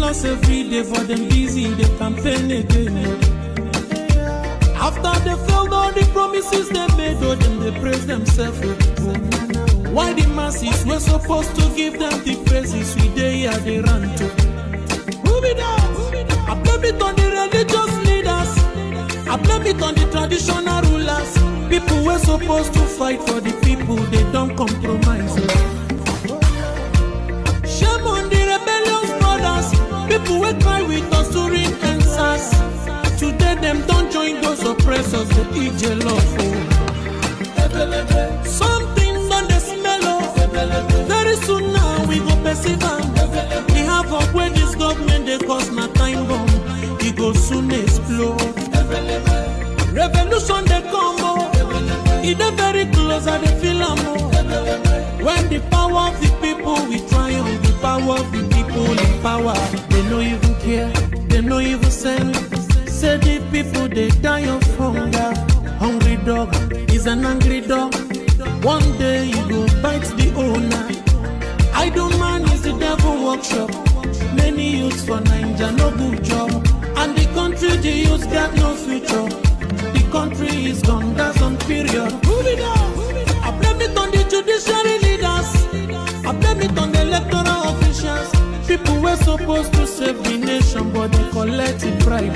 us every day, for them busy, they campaign again. After they failed all the promises they made, oh, them they praise themselves. Why the masses were supposed to give them the praises we they here they run to? Move it out. I blame it on the religious leaders. I blame it on the traditional rulers. People were supposed to fight for the people, they don't compromise. Shame on the rebellious brothers. People will cry with us during answers. Today them don't join those oppressors, they eat jello. Something on the smell of. Very soon now we go perceive them. We have up where this government they cause na time bomb. It go soon explode. Revolution they come up. It is very close and they feel more. When the power of the people we triumph, the power of the people in power. They no even care, they no even send. Say the people they die of hunger. Hungry dog is an angry dog. One day you go bite the owner. Idle man is the devil workshop. Many youths for Nigeria no good job. And the country the youths got no future. The country is gone, that's on period. Move it out. I blame it on the judiciary leaders. I blame it on the electoral officials. People were supposed to save the nation, but they collected bribe.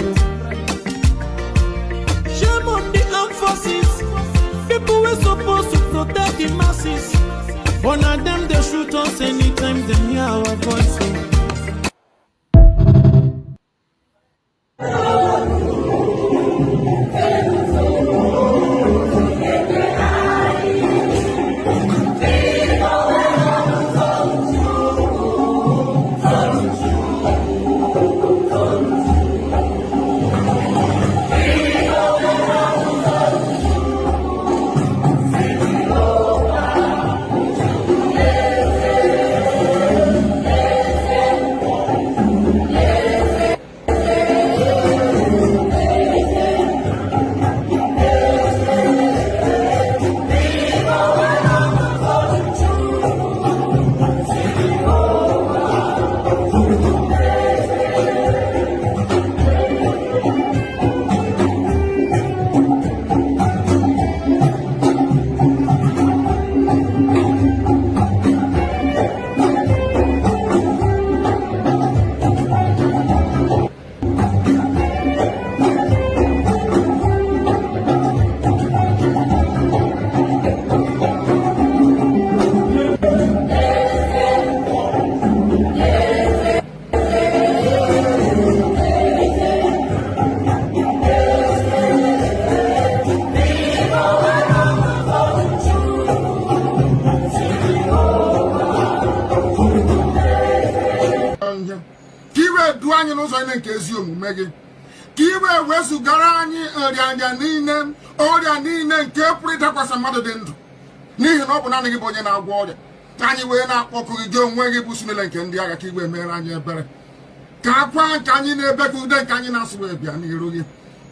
Shame on the armed forces. People were supposed to protect the masses. One of them they shoot us anytime they hear our voice. Kiwe wesu garani odianya nine odia nine nke purita kwasa mmadụ dị ndụ n'ihi na ọ bụ naanị gị bụ onye na-agwọ ọrịa ka anyị wee na-akpọkụ gị onwe gị bụ simile nke ndị agha ka igwe mere anyị ebere ka akwa nke anyị na-ebe ka ude nke anyị na-asụ wee bịa n'iru gị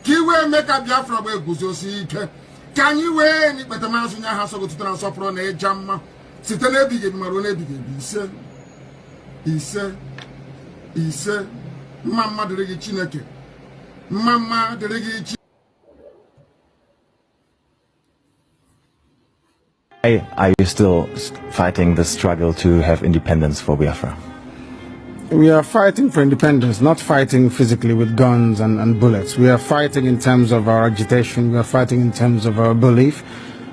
ka iwe mee ka Biafra wee guzosi ike ka anyị wee n'ikpete mazụ nye ha sọgotụta na nsọpụrụ na ịja mma site n'ebighị ebi mara n'ebighị ebi ise mma mma dịrị gị Chineke mma dịrị gị Chineke. Are you still fighting the struggle to have independence for Biafra? We are fighting for independence, not fighting physically with guns and bullets. We are fighting in terms of our agitation. We are fighting in terms of our belief.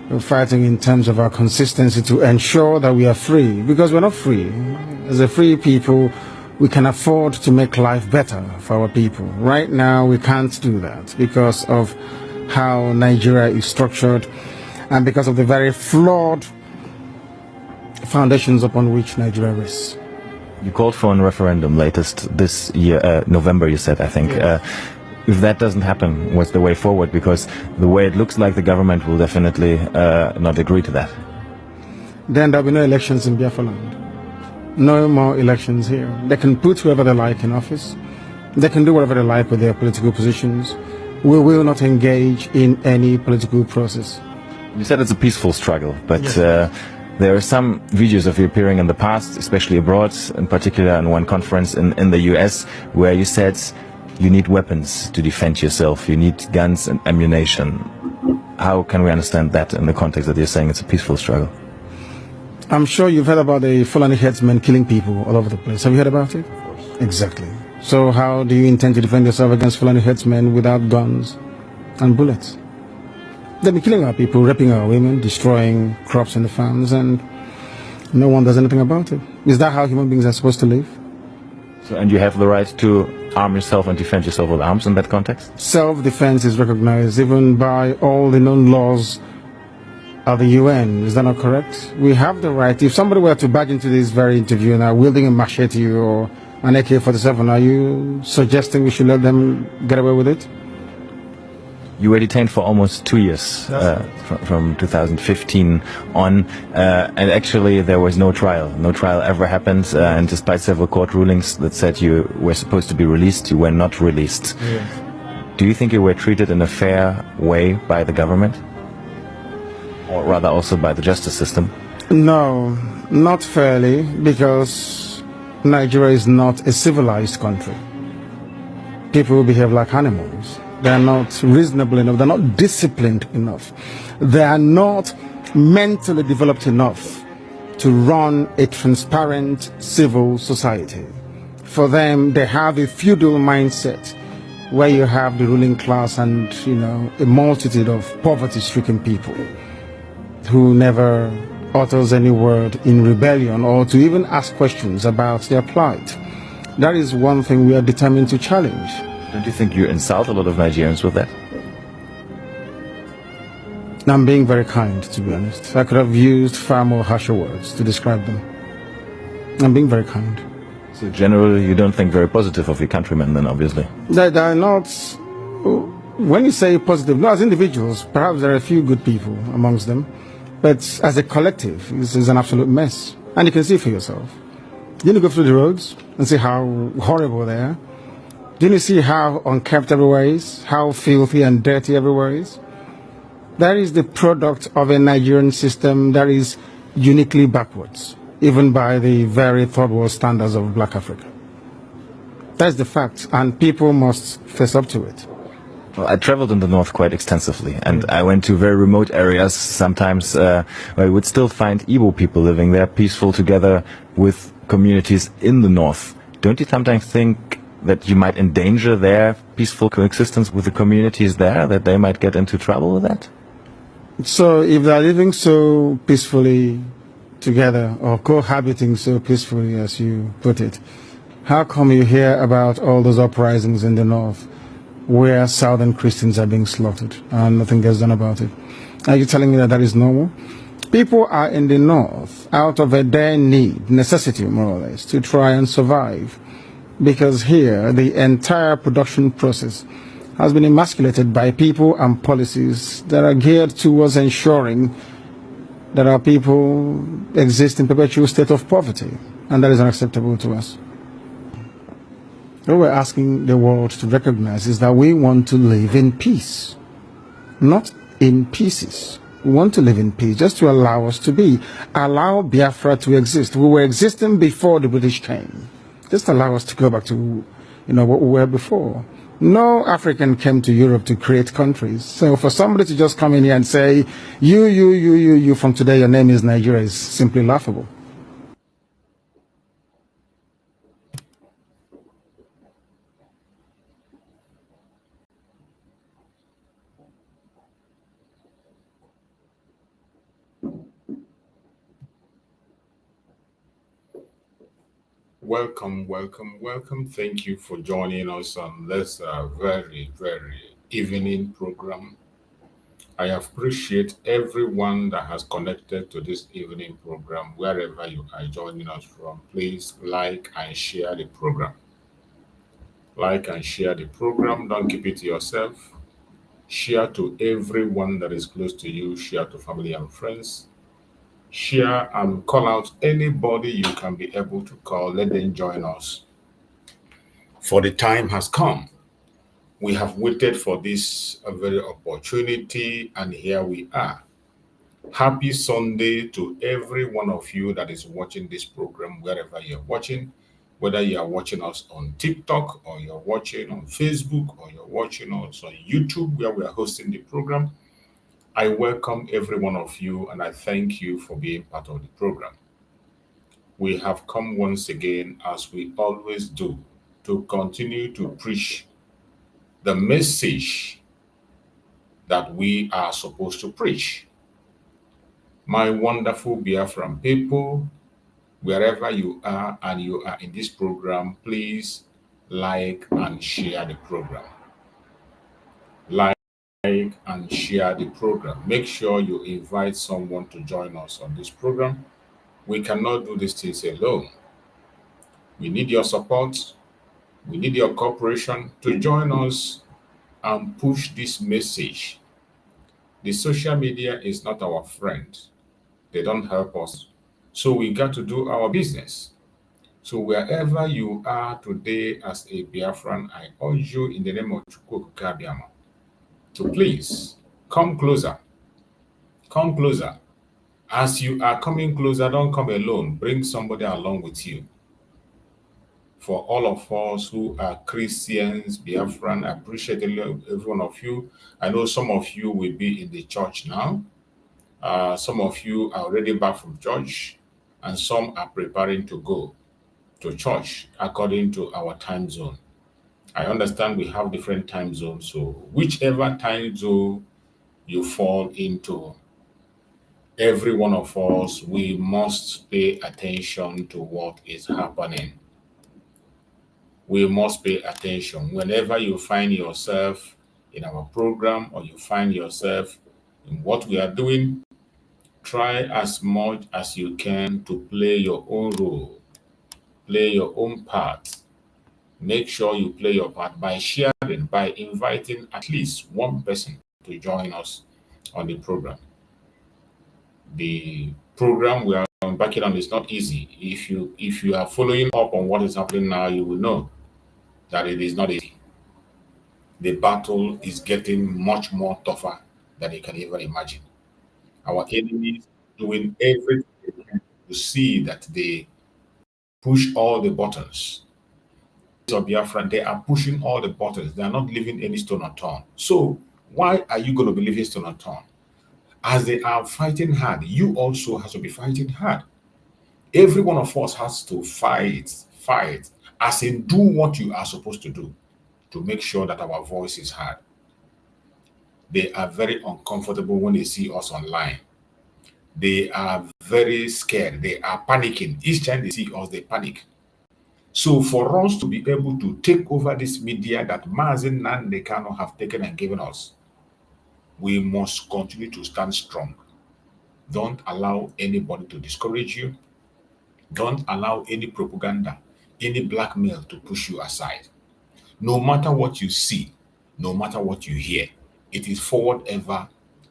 We're fighting in terms of our consistency to ensure that we are free, because we're not free. As a free people, we can afford to make life better for our people. Right now, we can't do that because of how Nigeria is structured and because of the very flawed foundations upon which Nigeria rests. You called for a referendum latest this year, November, you said, I think. Yes. If that doesn't happen, what's the way forward? Because the way it looks like the government will definitely not agree to that. Then there'll be no elections in Biafraland. No more elections here. They can put whoever they like in office. They can do whatever they like with their political positions. We will not engage in any political process. You said it's a peaceful struggle, but yes. There are some videos of you appearing in the past, especially abroad, in particular in one conference in the US, where you said you need weapons to defend yourself, you need guns and ammunition. How can we understand that in the context that you're saying it's a peaceful struggle? I'm sure you've heard about the Fulani headsmen killing people all over the place. Have you heard about it? Of course. Exactly. So how do you intend to defend yourself against Fulani headsmen without guns and bullets? They'll be killing our people, raping our women, destroying crops in the farms, and no one does anything about it. Is that how human beings are supposed to live? So, and you have the right to arm yourself and defend yourself with arms in that context? Self-defense is recognized even by all the known laws of the UN. Is that not correct? We have the right. If somebody were to barge into this very interview now wielding a machete or an AK-47, are you suggesting we should let them get away with it? You were detained for almost 2 years, from 2015 on, and actually there was no trial. No trial ever happened, and despite several court rulings that said you were supposed to be released, you were not released. Yes. Do you think you were treated in a fair way by the government? Or rather also by the justice system? No, not fairly, because Nigeria is not a civilized country. People behave like animals. They are not reasonable enough. They're not disciplined enough. They are not mentally developed enough to run a transparent civil society. For them, they have a feudal mindset where you have the ruling class and, a multitude of poverty-stricken people who never utters any word in rebellion or to even ask questions about their plight. That is one thing we are determined to challenge. Don't you think you insult a lot of Nigerians with that? I'm being very kind, to be honest. I could have used far more harsher words to describe them. I'm being very kind. So generally you don't think very positive of your countrymen then, obviously? They are not... When you say positive, no, as individuals, perhaps there are a few good people amongst them. But as a collective, this is an absolute mess. And you can see for yourself. Didn't you go through the roads and see how horrible they are? Didn't you see how unkempt everywhere is? How filthy and dirty everywhere is? That is the product of a Nigerian system that is uniquely backwards, even by the very third world standards of Black Africa. That's the fact, and people must face up to it. Well, I traveled in the north quite extensively, and I went to very remote areas sometimes where you would still find Igbo people living there, peaceful together with communities in the north. Don't you sometimes think that you might endanger their peaceful coexistence with the communities there, that they might get into trouble with that? So if they're living so peacefully together, or cohabiting so peacefully as you put it, how come you hear about all those uprisings in the north where southern Christians are being slaughtered and nothing gets done about it? Are you telling me that that is normal? People are in the north out of a dire need, necessity more or less, to try and survive. Because here, the entire production process has been emasculated by people and policies that are geared towards ensuring that our people exist in perpetual state of poverty. And that is unacceptable to us. What we're asking the world to recognize is that we want to live in peace, not in pieces. We want to live in peace, just to allow us to be. Allow Biafra to exist. We were existing before the British came. Just allow us to go back to, what we were before. No African came to Europe to create countries. So for somebody to just come in here and say, you, from today your name is Nigeria, is simply laughable. Welcome, welcome, welcome. Thank you for joining us on this very, very evening program. I appreciate everyone that has connected to this evening program, wherever you are joining us from. Please like and share the program. Like and share the program. Don't keep it to yourself. Share to everyone that is close to you. Share to family and friends. Share and call out anybody you can be able to call. Let them join us. For the time has come. We have waited for this very opportunity, and here we are. Happy Sunday to every one of you that is watching this program, wherever you're watching, whether you are watching us on TikTok or you're watching on Facebook or you're watching us on YouTube where we are hosting the program. I welcome every one of you and I thank you for being part of the program. We have come once again, as we always do, to continue to preach the message that we are supposed to preach. My wonderful Biafran people, wherever you are and you are in this program, please like and share the program. Like and share the program. Make sure you invite someone to join us on this program. We cannot do these things alone. We need your support. We need your cooperation to join us and push this message. The social media is not our friend. They don't help us. So we got to do our business. So wherever you are today as a Biafran, I urge you in the name of Chukwu Kabiama to please come closer. Come closer. As you are coming closer, don't come alone. Bring somebody along with you. For all of us who are Christians, Biafran, I appreciate every one of you. I know some of you will be in the church now. Some of you are already back from church, and some are preparing to go to church according to our time zone. I understand we have different time zones, so whichever time zone you fall into, every one of us, we must pay attention to what is happening. We must pay attention. Whenever you find yourself in our program or you find yourself in what we are doing, try as much as you can to play your own role, play your own part. Make sure you play your part by sharing, by inviting at least one person to join us on the program. The program we are embarking on is not easy. If you are following up on what is happening now, you will know that it is not easy. The battle is getting much more tougher than you can ever imagine. Our enemies doing everything they can to see that they push all the buttons. Of Biafra, they are pushing all the buttons. They are not leaving any stone unturned. So why are you going to be leaving stone unturned? As they are fighting hard, you also have to be fighting hard. Every one of us has to fight, as in do what you are supposed to do to make sure that our voice is heard. They are very uncomfortable when they see us online. They are very scared. They are panicking. Each time they see us, they panic. So for us to be able to take over this media that Mazi Nnamdi Kanu have taken and given us, we must continue to stand strong. Don't allow anybody to discourage you. Don't allow any propaganda, any blackmail to push you aside. No matter what you see, no matter what you hear, it is forward ever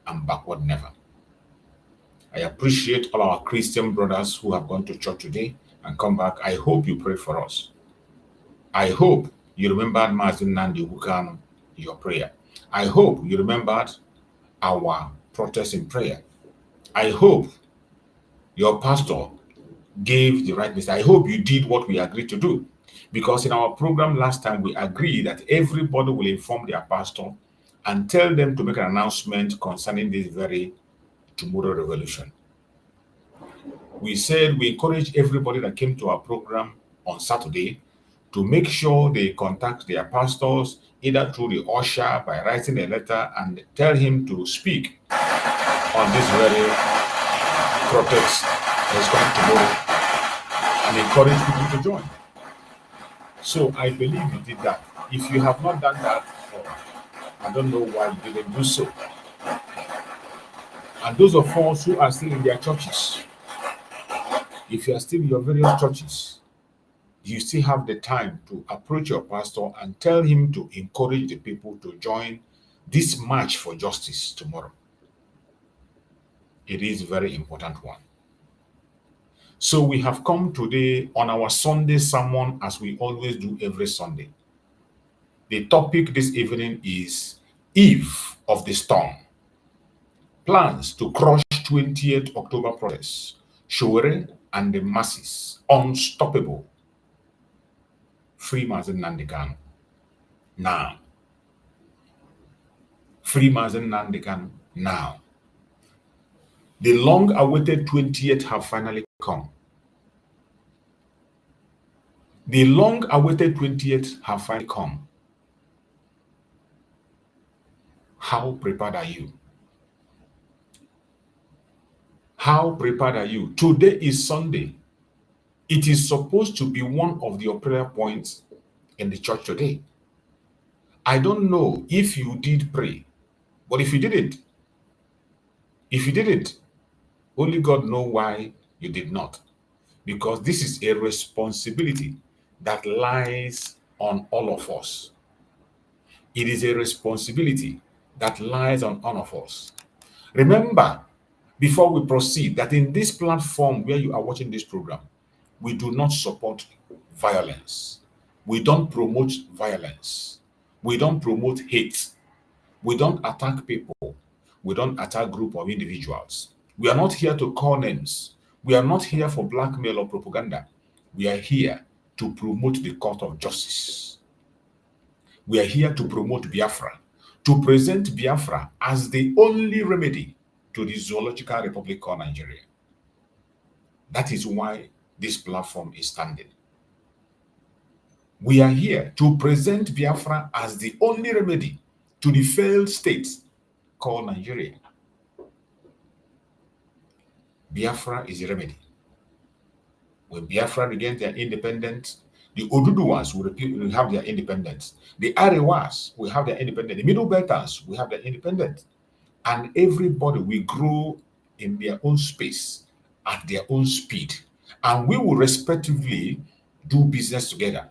and backward never. I appreciate all our Christian brothers who have gone to church today and come back. I hope you pray for us. I hope you remembered Mazi Nnamdi Kanu in your prayer. I hope you remembered our protest in prayer. I hope your pastor gave the right message. I hope you did what we agreed to do. Because in our program last time, we agreed that everybody will inform their pastor and tell them to make an announcement concerning this very tomorrow revolution. We said we encourage everybody that came to our program on Saturday to make sure they contact their pastors, either through the usher, by writing a letter, and tell him to speak on this very protest that's coming tomorrow and encourage people to join. So I believe you did that. If you have not done that, I don't know why you didn't do so. And those of us who are still in their churches, if you are still in your various churches, you still have the time to approach your pastor and tell him to encourage the people to join this march for justice tomorrow. It is a very important one. So we have come today on our Sunday sermon, as we always do every Sunday. The topic this evening is Eve of the Storm. Plans to crush 20th October protest, Sowore and the masses, unstoppable. Free Mazi Nnamdi Kanu. Now. Free Mazi Nnamdi Kanu. Now. The long-awaited 20th have finally come. The long-awaited 20th have finally come. How prepared are you? How prepared are you? Today is Sunday. It is supposed to be one of your prayer points in the church today. I don't know if you did pray, but if you didn't, only God knows why you did not. Because this is a responsibility that lies on all of us. It is a responsibility that lies on all of us. Remember, before we proceed, that in this platform where you are watching this program, we do not support violence. We don't promote violence. We don't promote hate. We don't attack people. We don't attack group of individuals. We are not here to call names. We are not here for blackmail or propaganda. We are here to promote the court of justice. We are here to promote Biafra, to present Biafra as the only remedy to the zoological republic called Nigeria. That is why this platform is standing. We are here to present Biafra as the only remedy to the failed state called Nigeria. Biafra is a remedy. When Biafra regains their independence, the Oduduwas will have their independence. The Arewas will have their independence. The Middle Belters will have their independence. And everybody will grow in their own space, at their own speed. And we will respectively do business together.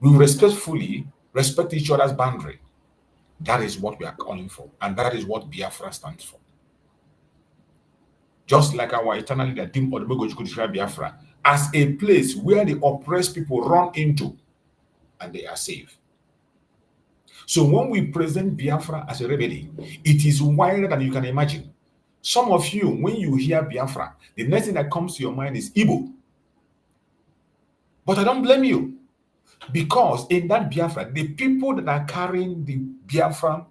We will respectfully respect each other's boundary. That is what we are calling for. And that is what Biafra stands for. Just like our eternal leader, Dim Odumegwu described Biafra as a place where the oppressed people run into and they are safe. So when we present Biafra as a remedy, it is wider than you can imagine. Some of you, when you hear Biafra, the next thing that comes to your mind is Igbo. But I don't blame you. Because in that Biafra, the people that are carrying the Biafra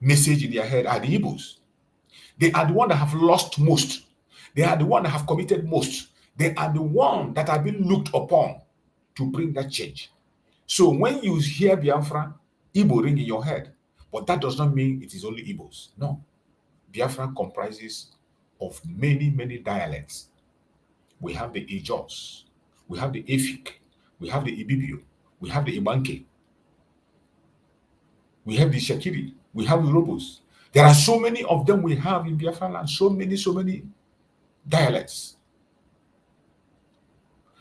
message in their head are the Igbos. They are the ones that have lost most. They are the ones that have committed most. They are the ones that have been looked upon to bring that change. So when you hear Biafra, Igbo ring in your head. But that does not mean it is only Igbos. No. Biafra comprises of many, many dialects. We have the Ijos. We have the Efik. We have the Ibibio. We have the Ibanke. We have the Shakiri. We have the Robos. There are so many of them we have in Biafraland. So many dialects.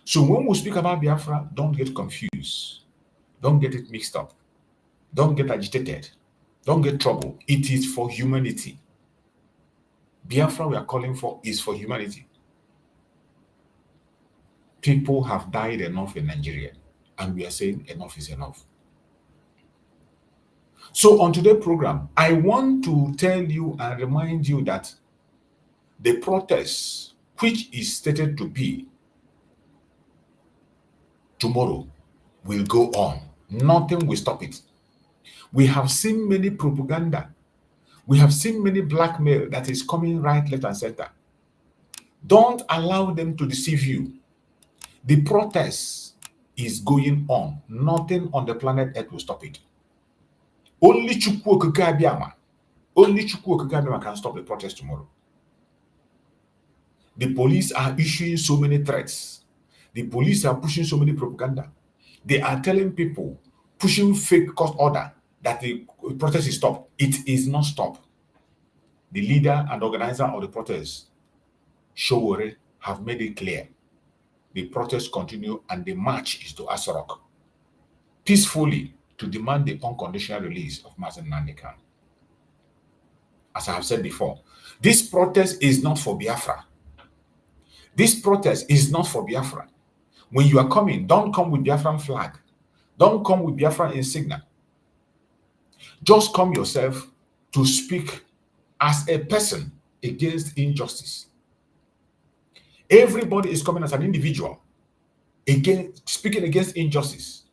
So when we speak about Biafra, don't get confused. Don't get it mixed up. Don't get agitated. Don't get trouble. It is for humanity. Biafra we are calling for is for humanity. People have died enough in Nigeria, and we are saying enough is enough. So on today's program, I want to tell you and remind you that the protest, which is stated to be tomorrow, will go on. Nothing will stop it. We have seen many propaganda. We have seen many blackmail that is coming right, left, and center. Don't allow them to deceive you. The protest is going on. Nothing on the planet Earth will stop it. Only Chukwu Okike Abiyama can stop the protest tomorrow. The police are issuing so many threats. The police are pushing so many propaganda. They are telling people, pushing fake court order that the protest is stopped. It is not stopped. The leader and organizer of the protest, Sowore, have made it clear. The protest continue and the march is to Asorok, peacefully, to demand the unconditional release of Mazi Nnamdi Kanu. As I have said before, this protest is not for Biafra. This protest is not for Biafra. When you are coming, don't come with Biafran flag. Don't come with Biafran insignia. Just come yourself to speak as a person against injustice. Everybody is coming as an individual, speaking against injustice.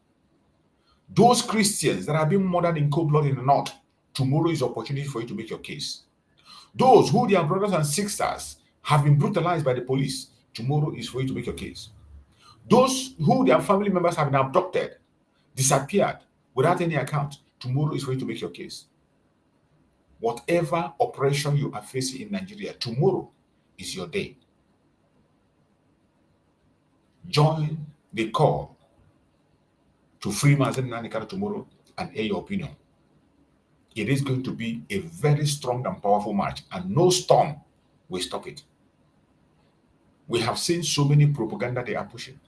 Those Christians that have been murdered in cold blood in the north, tomorrow is opportunity for you to make your case. Those who their brothers and sisters have been brutalized by the police, tomorrow is for you to make your case. Those who their family members have been abducted, disappeared without any account, tomorrow is for you to make your case. Whatever oppression you are facing in Nigeria, tomorrow is your day. Join the call to free Mazi Nnamdi Kanu tomorrow and air your opinion. It is going to be a very strong and powerful march, and no storm will stop it. We have seen so many propaganda they are pushing,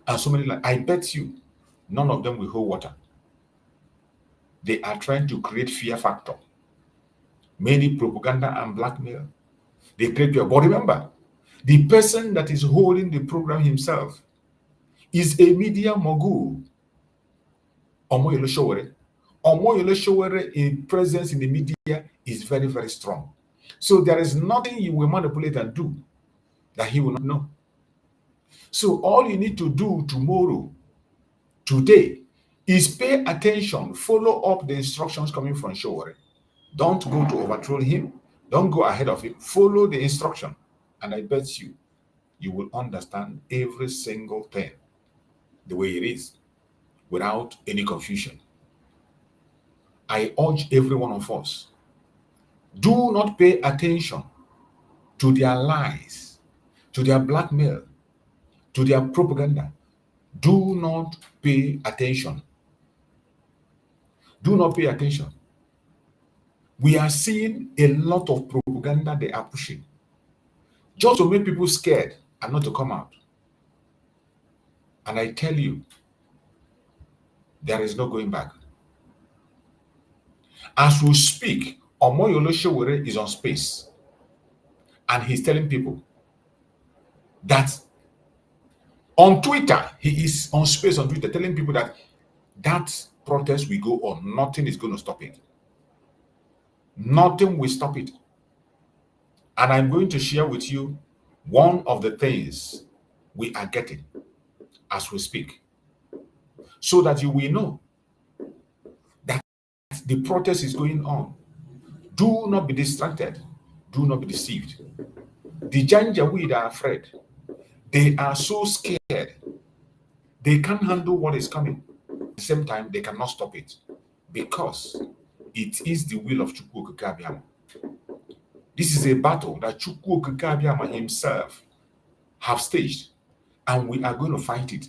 and so many, I bet you, none of them will hold water. They are trying to create fear factor. Many propaganda and blackmail. They create fear. But remember, the person that is holding the program himself is a media mogul. Omoyele Sowore. Omoyele Sowore's presence in the media is very, very strong. So there is nothing you will manipulate and do that he will not know. So all you need to do tomorrow, today, is pay attention, follow up the instructions coming from Sowore. Don't go to overthrow him. Don't go ahead of him. Follow the instruction. And I bet you, you will understand every single thing the way it is without any confusion. I urge every one of us, do not pay attention to their lies, to their blackmail, to their propaganda. Do not pay attention. Do not pay attention. We are seeing a lot of propaganda they are pushing just to make people scared and not to come out. And I tell you, there is no going back. As we speak, Omoyele Sowore is on space, and he's telling people that on Twitter, he is on space on Twitter, telling people that that protest will go on. Nothing is going to stop it. Nothing will stop it. And I'm going to share with you one of the things we are getting as we speak, so that you will know that the protest is going on. Do not be distracted. Do not be deceived. The Janjaweed are afraid. They are so scared. They can't handle what is coming. At the same time, they cannot stop it because it is the will of Chukwu Okike Abiama. This is a battle that Chukwu Okike Abiama himself have staged, and we are going to fight it.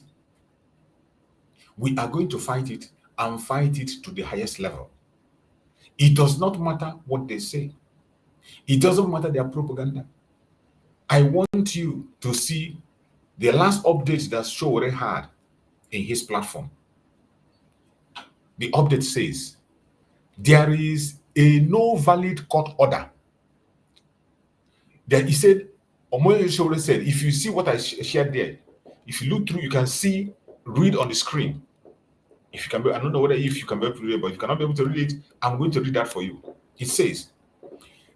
We are going to fight it and fight it to the highest level. It does not matter what they say. It doesn't matter their propaganda. I want you to see the last update that Sowore had in his platform. The update says, there is a no valid court order. Then he said, Omoyele Sowore said, if you see what I shared there, if you look through, you can see, read on the screen. If you can be, I don't know whether if you can be able to read it, but if you cannot be able to read it, I'm going to read that for you. It says,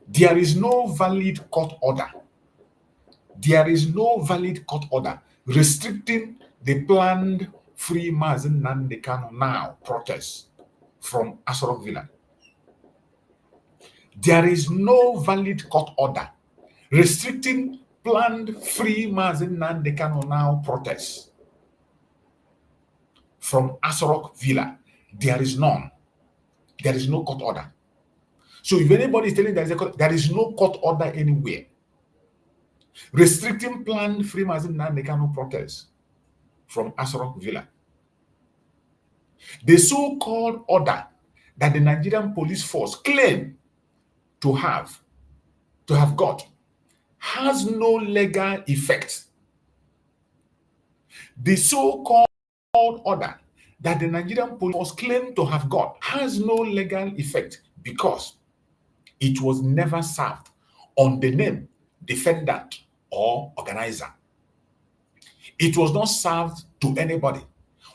there is no valid court order. There is no valid court order restricting the planned free Mazi Nnamdi Kanu now protest from Asorok Villa. There is no valid court order restricting planned free Mazi Nnamdi Kanu now protest from Asorok Villa. There is none. There is no court order. So if anybody is telling there is no court order anywhere restricting planned free Mazi Nnamdi Kanu protest from Asorok Villa. The so-called order that the Nigerian police force claim to have got has no legal effect. The so-called order that the Nigerian police force claim to have got has no legal effect because it was never served on the name defendant or organizer. It was not served to anybody.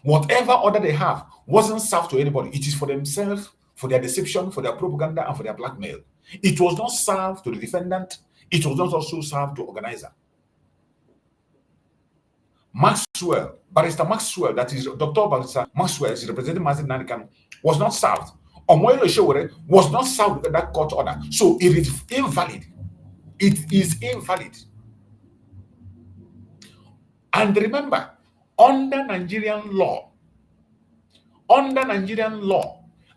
Whatever order they have wasn't served to anybody. It is for themselves, for their deception, for their propaganda, and for their blackmail. It was not served to the defendant. It was not also served to organizer. Maxwell, Barrister Maxwell, that is Dr. Barrister Maxwell, is representing Mazi Nnamdi Kanu, was not served. Omoyele Sowore was not served with that court order. So it is invalid. It is invalid. And remember, under Nigerian law,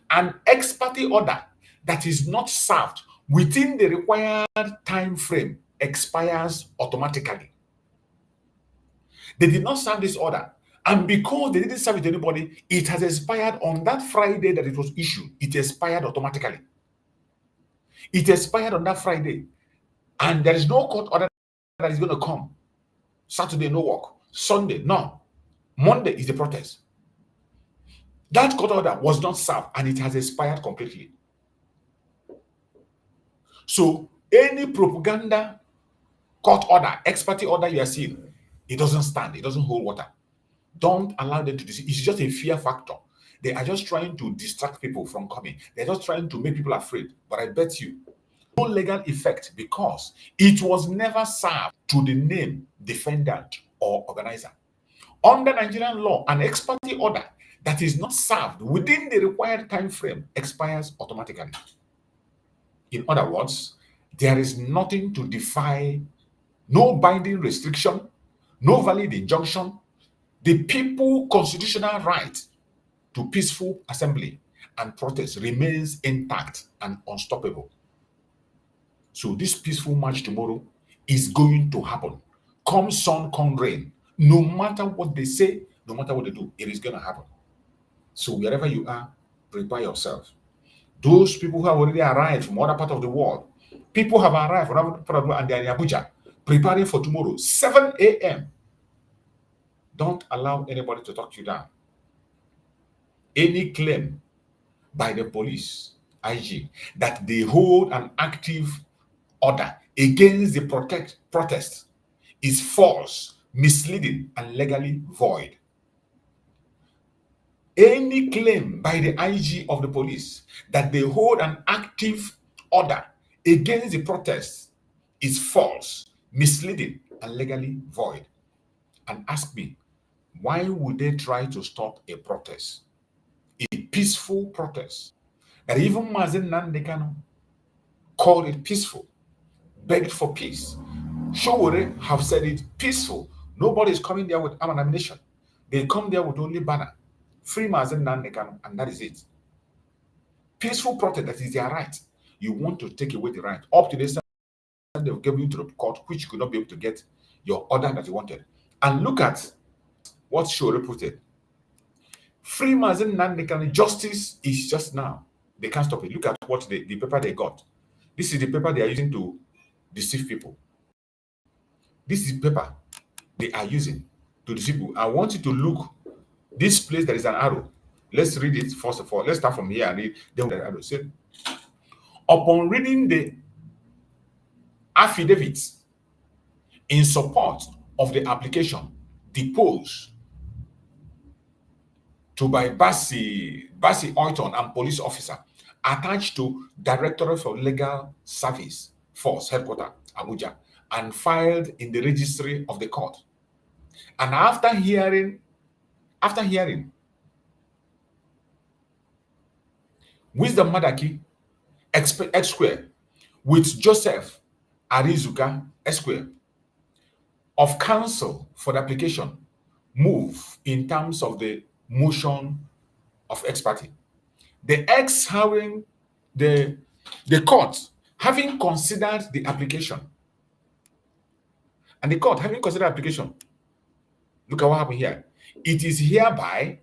an ex parte order that is not served within the required time frame expires automatically. They did not serve this order, and because they didn't serve it to anybody, it has expired on that Friday that it was issued. It expired automatically. It expired on that Friday, and there is no court order that is going to come. Saturday, no work. Sunday, no. Monday is the protest. That court order was not served, and it has expired completely. So any propaganda court order, ex parte order you are seeing, it doesn't stand. It doesn't hold water. Don't allow them to deceive. It's just a fear factor. They are just trying to distract people from coming. They're just trying to make people afraid. But I bet you, no legal effect, because it was never served to the name defendant or organizer. Under Nigerian law, an ex parte order that is not served within the required time frame expires automatically. In other words, there is nothing to defy, no binding restriction, no valid injunction. The people's constitutional right to peaceful assembly and protest remains intact and unstoppable. So this peaceful march tomorrow is going to happen. Come sun, come rain. No matter what they say, no matter what they do, it is going to happen. So wherever you are, prepare yourself. Those people who have already arrived from other part of the world, people have arrived from other part of the world and they are in Abuja, preparing for tomorrow, 7 a.m. Don't allow anybody to talk you down. Any claim by the police, IG, that they hold an active order against the protest is false, misleading, and legally void. Any claim by the IG of the police that they hold an active order against the protest is false, misleading, and legally void. And ask me, why would they try to stop a protest? A peaceful protest that even Mazi Nnamdi Kanu called it peaceful, begged for peace. Sowore have said it peaceful. Nobody is coming there with arm and ammunition. They come there with only banner. Free Mazi Nnamdi Kanu, and that is it. Peaceful protest, that is their right. You want to take away the right. Up to this time, they will give you to the court, which you could not be able to get your order that you wanted. And look at what Sowore put it. Free Mazi Nnamdi Kanu, justice is just now. They can't stop it. Look at what the paper they got. This is the paper they are using to deceive people. This is the paper they are using to deceive people. I want you to look. This place, there is an arrow. Let's read it first of all. Let's start from here and read. Then the arrow said, upon reading the affidavits in support of the application deposed to by Bassi Oyton and police officer attached to Directorate for Legal Service Force Headquarters, Abuja, and filed in the registry of the court. And after hearing, Wisdom Madaki, Esquire, with Joseph Arizuka, Esquire, of counsel for the application, move in terms of the motion of ex parte. The court having considered the application, and the court having considered the application, look at what happened here. It is hereby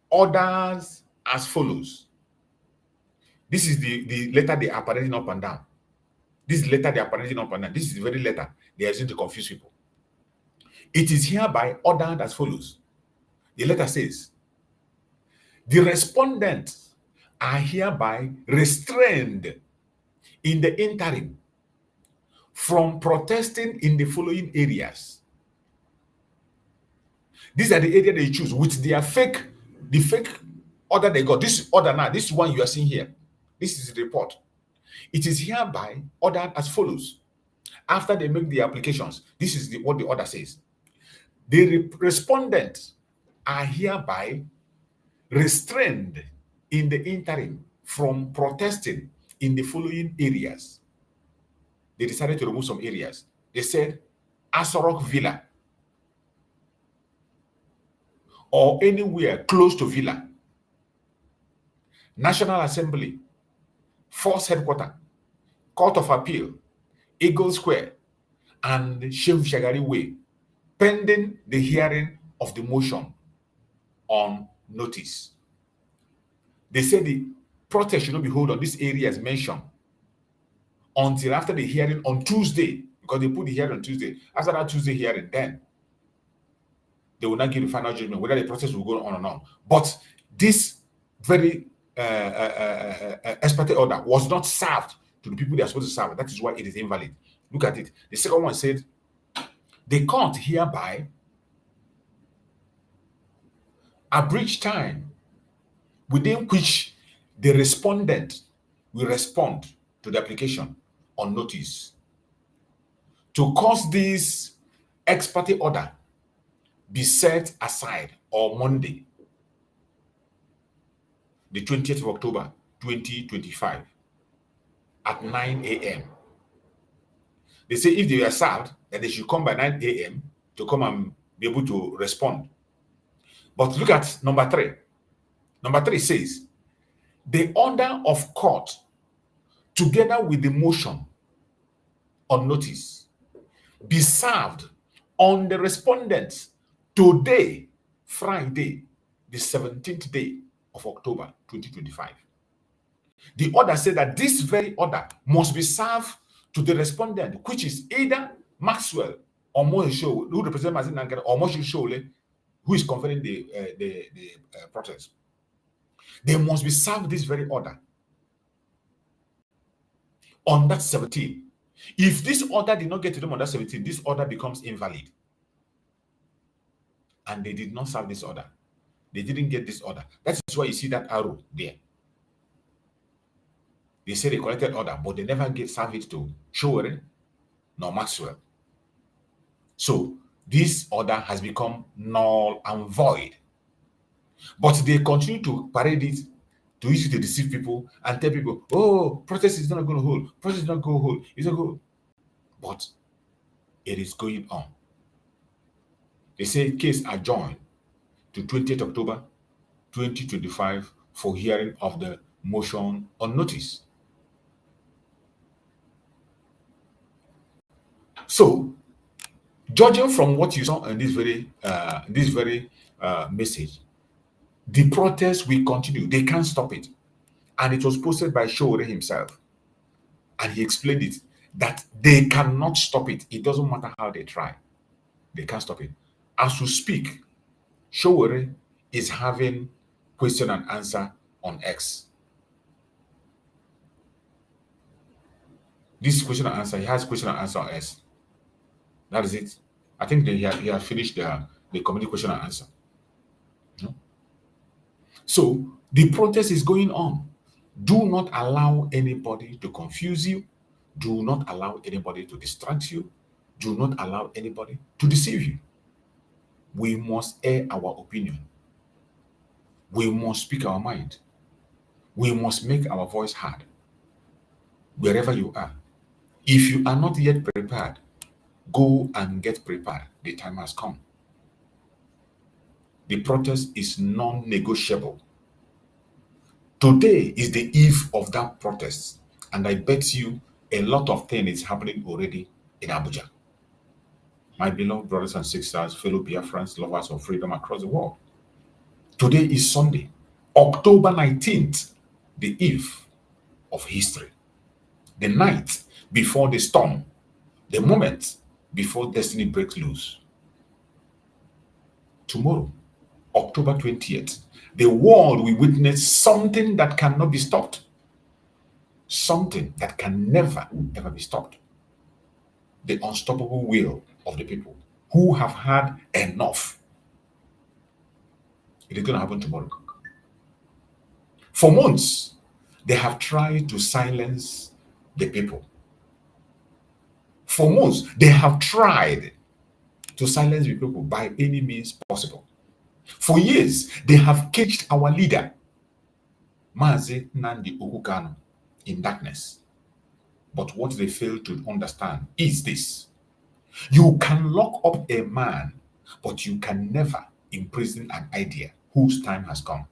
orders as follows. This is the letter they are parading up and down. This letter they are parading up and down. This is the very letter they are using to confuse people. It is hereby ordered as follows. The letter says, the respondents are hereby restrained in the interim from protesting in the following areas. These are the areas they choose with their fake order they got. This order now, this one you are seeing here. This is the report. It is hereby ordered as follows. after they make the applications, this is what the order says. The respondents are hereby restrained in the interim from protesting in the following areas. They decided to remove some areas. They said Asorok Villa or anywhere close to Villa, National Assembly, Force Headquarters, Court of Appeal, Eagle Square, and Sheikh Shagari Way, pending the hearing of the motion on notice. They said the protest should not be held on this area as mentioned until after the hearing on Tuesday, because they put the hearing on Tuesday. After that Tuesday hearing, then they will not give the final judgment whether the process will go on or not. But this very ex parte order was not served to the people they are supposed to serve. That is why it is invalid. Look at it. The second one said, the court hereby abridge time within which the respondent will respond to the application on notice to cause this ex parte order be set aside on Monday, the 20th of October, 2025 at 9 a.m. They say if they were served, that they should come by 9 a.m. to come and be able to respond. But look at number 3. Number 3 says, the order of court, together with the motion on notice, be served on the respondents today, Friday, the 17th day of October 2025. The order said that this very order must be served to the respondent, which is either Maxwell or Moses Sowore, who represents Mazi Nnamdi Kanu, or Moses Sowore, who is conferring the protest. They must be served this very order on that 17th. If this order did not get to them on that 17th, this order becomes invalid. And they did not serve this order. They didn't get this order. That is why you see that arrow there. They say they collected order, but they never serve it to Sowore nor Maxwell. So this order has become null and void. But they continue to parade it, to use it to deceive people and tell people, oh, protest is not going to hold. Protest is not going to hold. It's not going to. But it is going on. They say case adjourned to 20th October 2025 for hearing of the motion on notice. So, judging from what you saw in this very message, the protest will continue. They can't stop it. And it was posted by Sowore himself. And he explained it, that they cannot stop it. It doesn't matter how they try. They can't stop it. As we speak, Sowore is having question and answer on X. This question and answer, he has question and answer on X. That is it. I think he had finished the community question and answer. No? So the protest is going on. Do not allow anybody to confuse you. Do not allow anybody to distract you. Do not allow anybody to deceive you. We must air our opinion. We must speak our mind. We must make our voice heard. Wherever you are. If you are not yet prepared, go and get prepared. The time has come. The protest is non-negotiable. Today is the eve of that protest. And I bet you a lot of things is happening already in Abuja. My beloved brothers and sisters, fellow Biafrans, lovers of freedom across the world. Today is Sunday, October 19th, the eve of history. The night before the storm, the moment before destiny breaks loose. Tomorrow, October 20th, the world will witness something that cannot be stopped. Something that can never, ever be stopped. The unstoppable will of the people who have had enough. It is going to happen tomorrow. For months, they have tried to silence the people. For months, they have tried to silence the people by any means possible. For years, they have caged our leader, Mazi Nnamdi Kanu, in darkness. But what they fail to understand is this: you can lock up a man, but you can never imprison an idea whose time has come.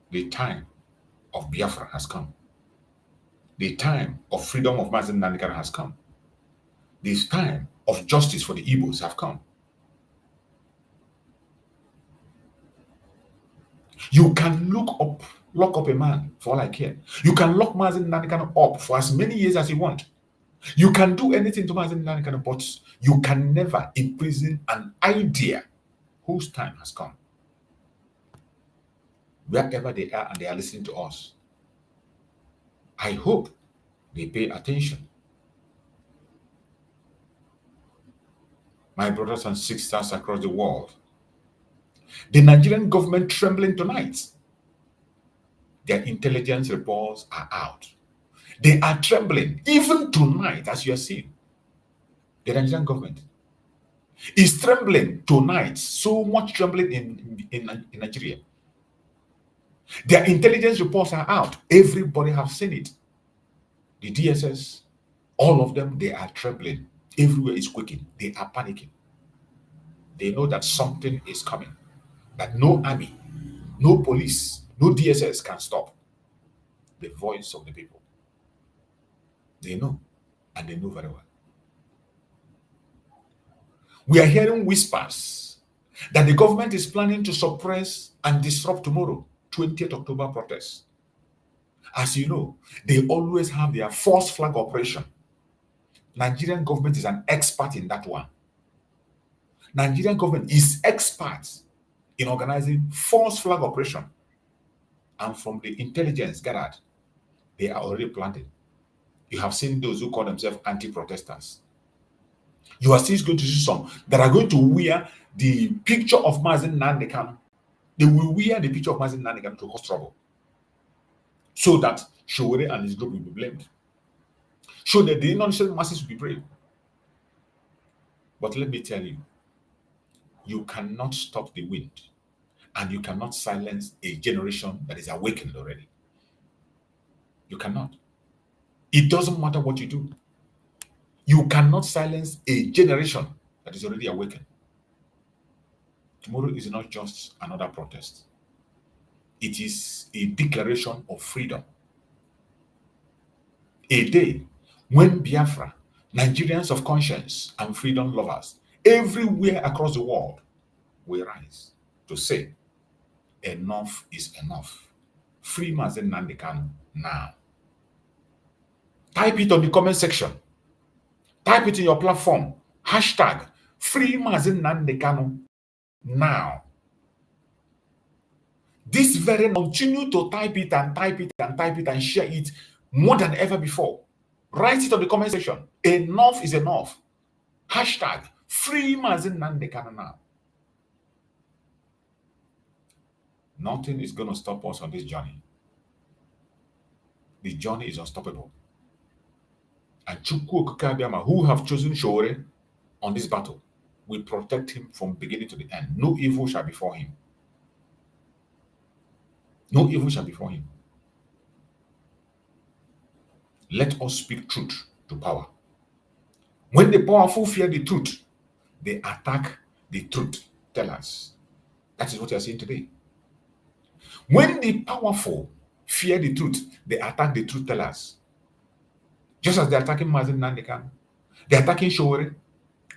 The time of Biafra has come. The time of freedom of Mazi Nnamdi Kanu has come. This time of justice for the Igbos have come. You can lock up a man for all I care. You can lock Mazi Nnamdi Kanu up for as many years as you want. You can do anything to Mazi Nnamdi Kanu, but you can never imprison an idea whose time has come. Wherever they are and they are listening to us, I hope they pay attention. My brothers and sisters across the world, the Nigerian government trembling tonight. Their intelligence reports are out. They are trembling even tonight, as you are seeing. The Nigerian government is trembling tonight, so much trembling in Nigeria. Their intelligence reports are out. Everybody have seen it. The DSS, all of them, they are trembling. Everywhere is quaking. They are panicking. They know that something is coming, that no army, no police, no DSS can stop the voice of the people. They know, and they know very well. We are hearing whispers that the government is planning to suppress and disrupt tomorrow, 20th October protests. As you know, they always have their false flag operation. Nigerian government is an expert in that one. Nigerian government is expert in organizing false flag operation. And from the intelligence gathered, they are already planted. You have seen those who call themselves anti-protesters. You are still going to see some that are going to wear the picture of Mazi Nnamdi Kanu. They will wear the picture of Mazi Nnamdi Kanu to cause trouble, so that Sowore and his group will be blamed. So that the innocent masses will be brave. But let me tell you, you cannot stop the wind, and you cannot silence a generation that is awakened already. You cannot. It doesn't matter what you do. You cannot silence a generation that is already awakened. Tomorrow is not just another protest. It is a declaration of freedom. A day when Biafra, Nigerians of conscience and freedom lovers, everywhere across the world will rise to say, enough is enough. Free Mazi Nnamdi Kanu now. Type it on the comment section. Type it in your platform. Hashtag Free Mazi Nnamdi Kanu now. This very continue to type it and type it and type it and share it more than ever before. Write it on the comment section. Enough is enough. Hashtag Free Mazi Nnamdi Kanu now. Nothing is going to stop us on this journey. The journey is unstoppable. And Chukwu Okike Abiama, who have chosen Sowore on this battle, will protect him from beginning to the end. No evil shall befall him. No evil shall befall him. Let us speak truth to power. When the powerful fear the truth, they attack the truth tellers. That is what you are seeing today. When the powerful fear the truth, they attack the truth tellers. Just as they're attacking Mazi Nnamdi Kanu, they're attacking Sowore,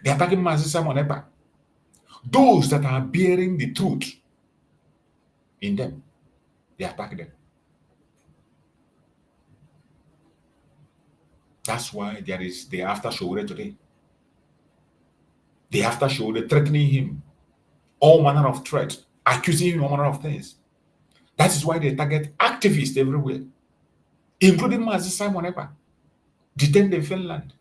they're attacking Mazi Simon Ekpa. Those that are bearing the truth in them, they attack them. That's why they're after Sowore today. They're after Sowore, threatening him, all manner of threat, accusing him of all manner of things. That is why they target activists everywhere, including Mazi Simon Ekpa, detained in Finland.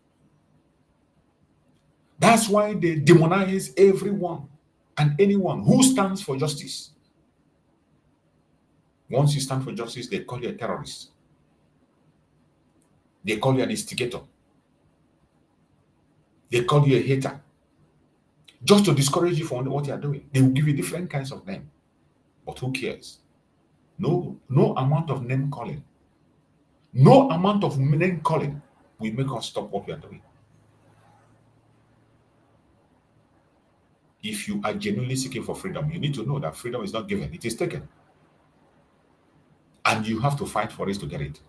That's why they demonize everyone and anyone who stands for justice. Once you stand for justice, they call you a terrorist. They call you an instigator. They call you a hater. Just to discourage you from what you are doing. They will give you different kinds of name. But who cares? No amount of name calling. No amount of name calling will make us stop what we are doing. If you are genuinely seeking for freedom, you need to know that freedom is not given, it is taken. And you have to fight for it to get it.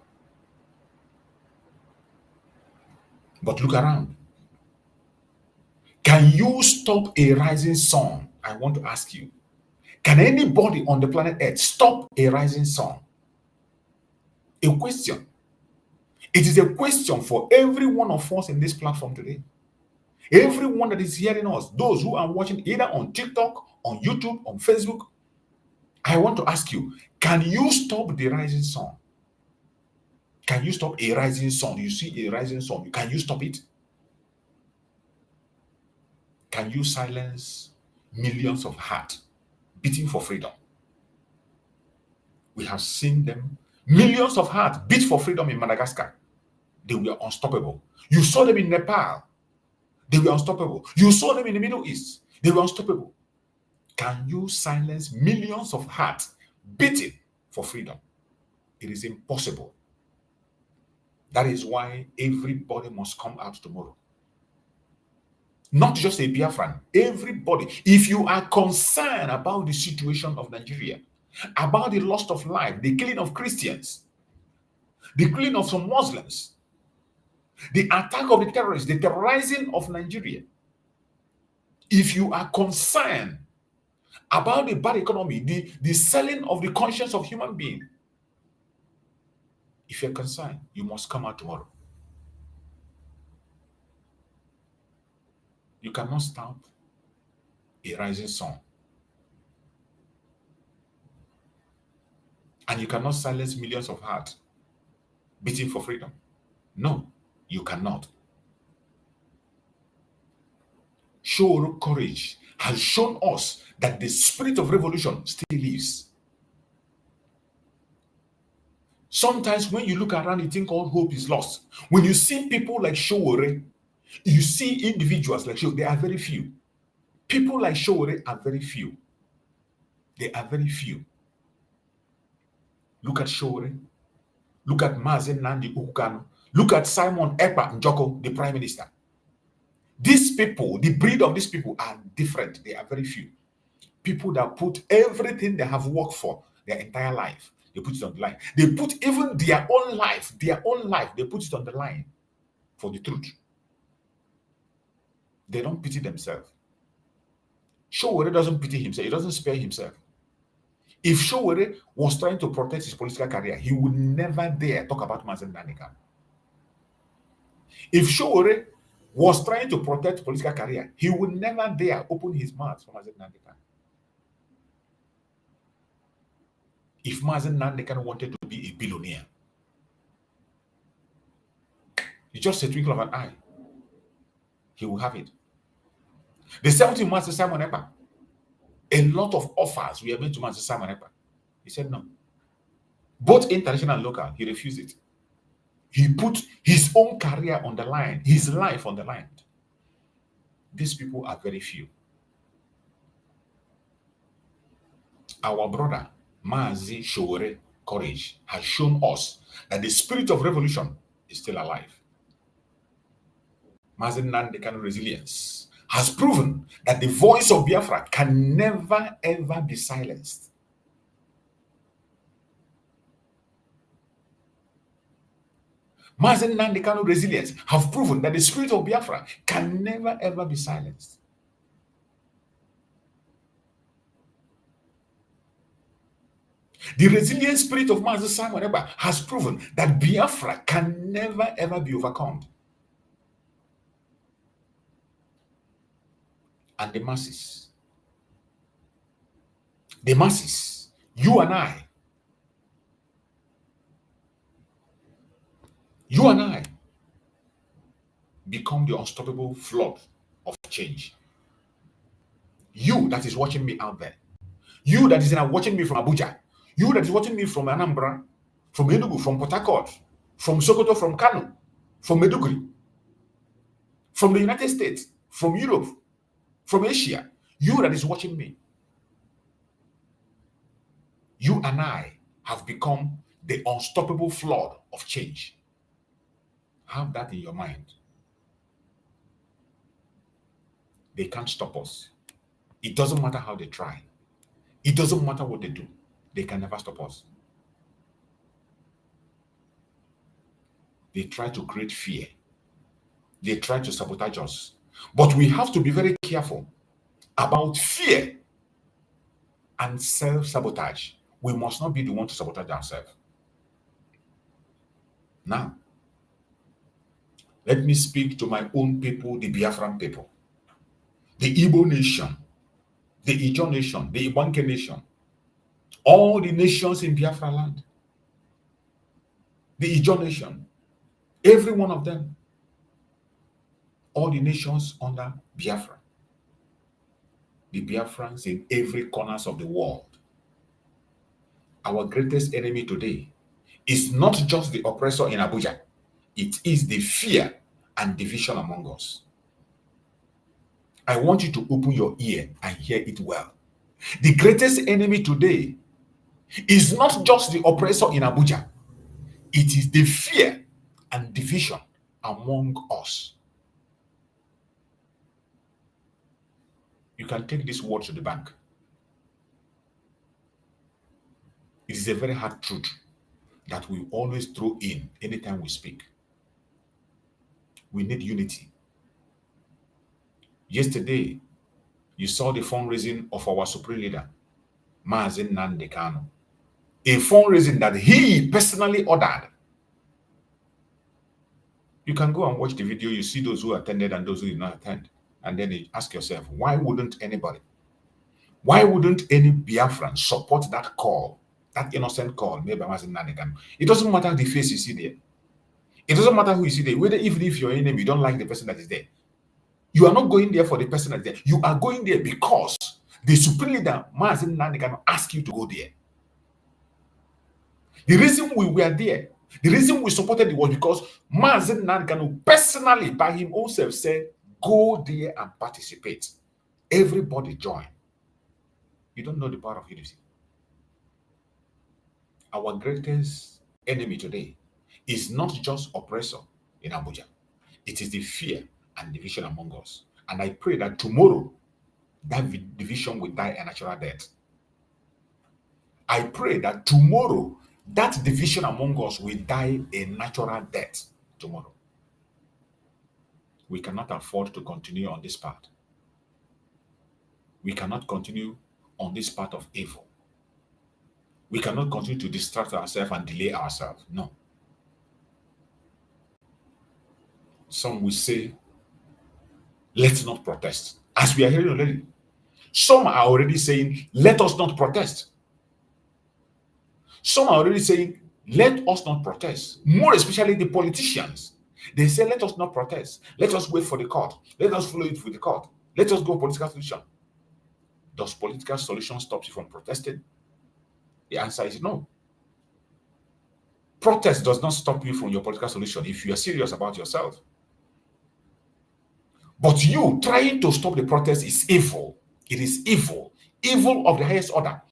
But look around. Can you stop a rising sun? I want to ask you. Can anybody on the planet Earth stop a rising sun? A question. It is a question for every one of us in this platform today. Everyone that is hearing us, those who are watching either on TikTok, on YouTube, on Facebook, I want to ask you, can you stop the rising sun? Can you stop a rising sun? You see a rising sun, can you stop it? Can you silence millions of hearts beating for freedom? We have seen them, millions of hearts beat for freedom in Madagascar. They were unstoppable. You saw them in Nepal. They were unstoppable. You saw them in the Middle East. They were unstoppable. Can you silence millions of hearts beating for freedom? It is impossible. That is why everybody must come out tomorrow. Not just a Biafran, everybody. If you are concerned about the situation of Nigeria, about the loss of life, the killing of Christians, the killing of some Muslims, the attack of the terrorists, the terrorizing of Nigeria, if you are concerned about the bad economy, the selling of the conscience of human beings, if you're concerned, you must come out tomorrow. You cannot stop a rising sun. And you cannot silence millions of hearts beating for freedom. No, you cannot. Sowore courage has shown us that the spirit of revolution still lives. Sometimes when you look around, you think all hope is lost. When you see people like Sowore, you see individuals like Sowore, they are very few. People like Sowore are very few. They are very few. Look at Sowore. Look at Mazi Nnamdi Kanu. Look at Simon Ekpa Njoko, the Prime Minister. These people, the breed of these people are different. They are very few. People that put everything they have worked for their entire life, they put it on the line. They put even their own life, they put it on the line for the truth. They don't pity themselves. Sowore doesn't pity himself. He doesn't spare himself. If Sowore was trying to protect his political career, he would never dare talk about Mazi Nnamdi Kanu. If Sowore was trying to protect political career, he would never dare open his mouth for Mazi Nnamdi Kanu. If Mazi Nnamdi Kanu wanted to be a billionaire, it's just a twinkle of an eye. He will have it. The same thing Master Simon Ekpa. A lot of offers were made to Master Simon Ekpa. He said no. Both international and local, he refused it. He put his own career on the line, his life on the line. These people are very few. Our brother, Mazi Sowore courage, has shown us that the spirit of revolution is still alive. Mazi Nnamdi Kanu resilience has proven that the voice of Biafra can never ever be silenced. Mazi Nnamdi Kanu resilience have proven that the spirit of Biafra can never ever be silenced. The resilient spirit of Mazi Simon Ekpa has proven that Biafra can never ever be overcome. And the masses, you and I become the unstoppable flood of change. You that is watching me out there, you that is watching me from Abuja, you that is watching me from Anambra, from Enugu, from Port Harcourt, from Sokoto, from Kano, from Meduguri, from the United States, from Europe, from Asia, you that is watching me, you and I have become the unstoppable flood of change. Have that in your mind. They can't stop us. It doesn't matter how they try. It doesn't matter what they do. They can never stop us. They try to create fear. They try to sabotage us. But we have to be very careful about fear and self-sabotage. We must not be the one to sabotage ourselves. Now, let me speak to my own people, the Biafran people, the Igbo nation, the Ijaw nation, the Ibanke nation, all the nations in Biafraland, the Ijaw nation, every one of them, all the nations under Biafra, the Biafrans in every corners of the world. Our greatest enemy today is not just the oppressor in Abuja. It is the fear and division among us. I want you to open your ear and hear it well. The greatest enemy today is not just the oppressor in Abuja. It is the fear and division among us. You can take this word to the bank. It is a very hard truth that we always throw in anytime we speak. We need unity. Yesterday, you saw the fundraising of our supreme leader, Mazi Nnamdi Kanu. A fundraising that he personally ordered. You can go and watch the video. You see those who attended and those who did not attend. And then you ask yourself, why wouldn't anybody? Why wouldn't any Biafran support that call, that innocent call made by Mazi Nnamdi Kanu? It doesn't matter the face you see there. It doesn't matter who you see there. Whether even if you're in him, you don't like the person that is there. You are not going there for the person that is there. You are going there because the supreme leader, Mazi Nnamdi Kanu, asked you to go there. The reason we were there, the reason we supported it was because Mazi Nnamdi Kanu personally, by him own self, said, go there and participate. Everybody join. You don't know the power of unity. Our greatest enemy today is not just oppressor in Abuja. It is the fear and division among us. And I pray that tomorrow, that division will die a natural death. I pray that tomorrow, that division among us will die a natural death tomorrow. We cannot afford to continue on this path. We cannot continue on this path of evil. We cannot continue to distract ourselves and delay ourselves. No. Some will say, let's not protest. As we are hearing already, some are already saying, let us not protest. Some are already saying, let us not protest. More especially the politicians. They say, let us not protest. Let us wait for the court. Let us follow it with the court. Let us go political solution. Does political solution stop you from protesting? The answer is no. Protest does not stop you from your political solution if you are serious about yourself. But you trying to stop the protest is evil. It is evil. Evil of the highest order.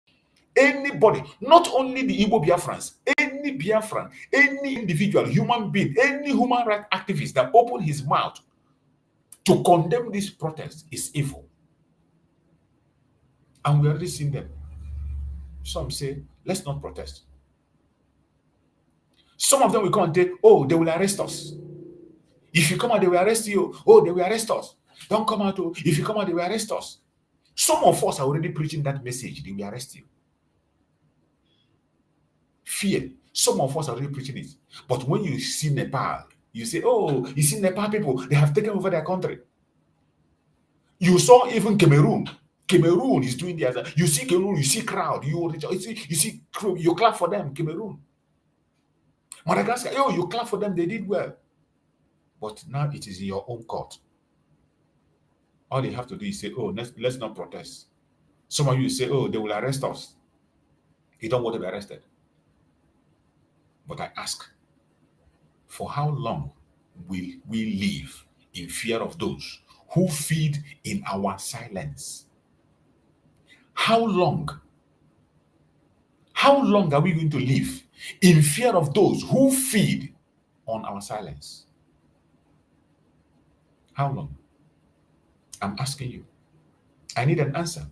Anybody, not only the Igbo Biafrans, any Biafran, any individual, human being, any human rights activist that open his mouth to condemn this protest is evil. And we already seen them. Some say, let's not protest. Some of them will come and say, oh, they will arrest us. If you come out, they will arrest you. Oh, they will arrest us. Don't come out. Oh, if you come out, they will arrest us. Some of us are already preaching that message. They will arrest you. Fear. Some of us are already preaching it. But when you see Nepal, you say, oh, you see Nepal people, they have taken over their country. You saw even Cameroon. Cameroon is doing the other. You see Cameroon, you see crowd. You see, you clap for them, Cameroon. Madagascar, oh, you clap for them, they did well. But now it is in your own court. All they have to do is say, oh, let's not protest. Some of you say, oh, they will arrest us. You don't want to be arrested. But I ask, for how long will we live in fear of those who feed in our silence. How long are we going to live in fear of those who feed on our silence? How long? I'm asking you. I need an answer.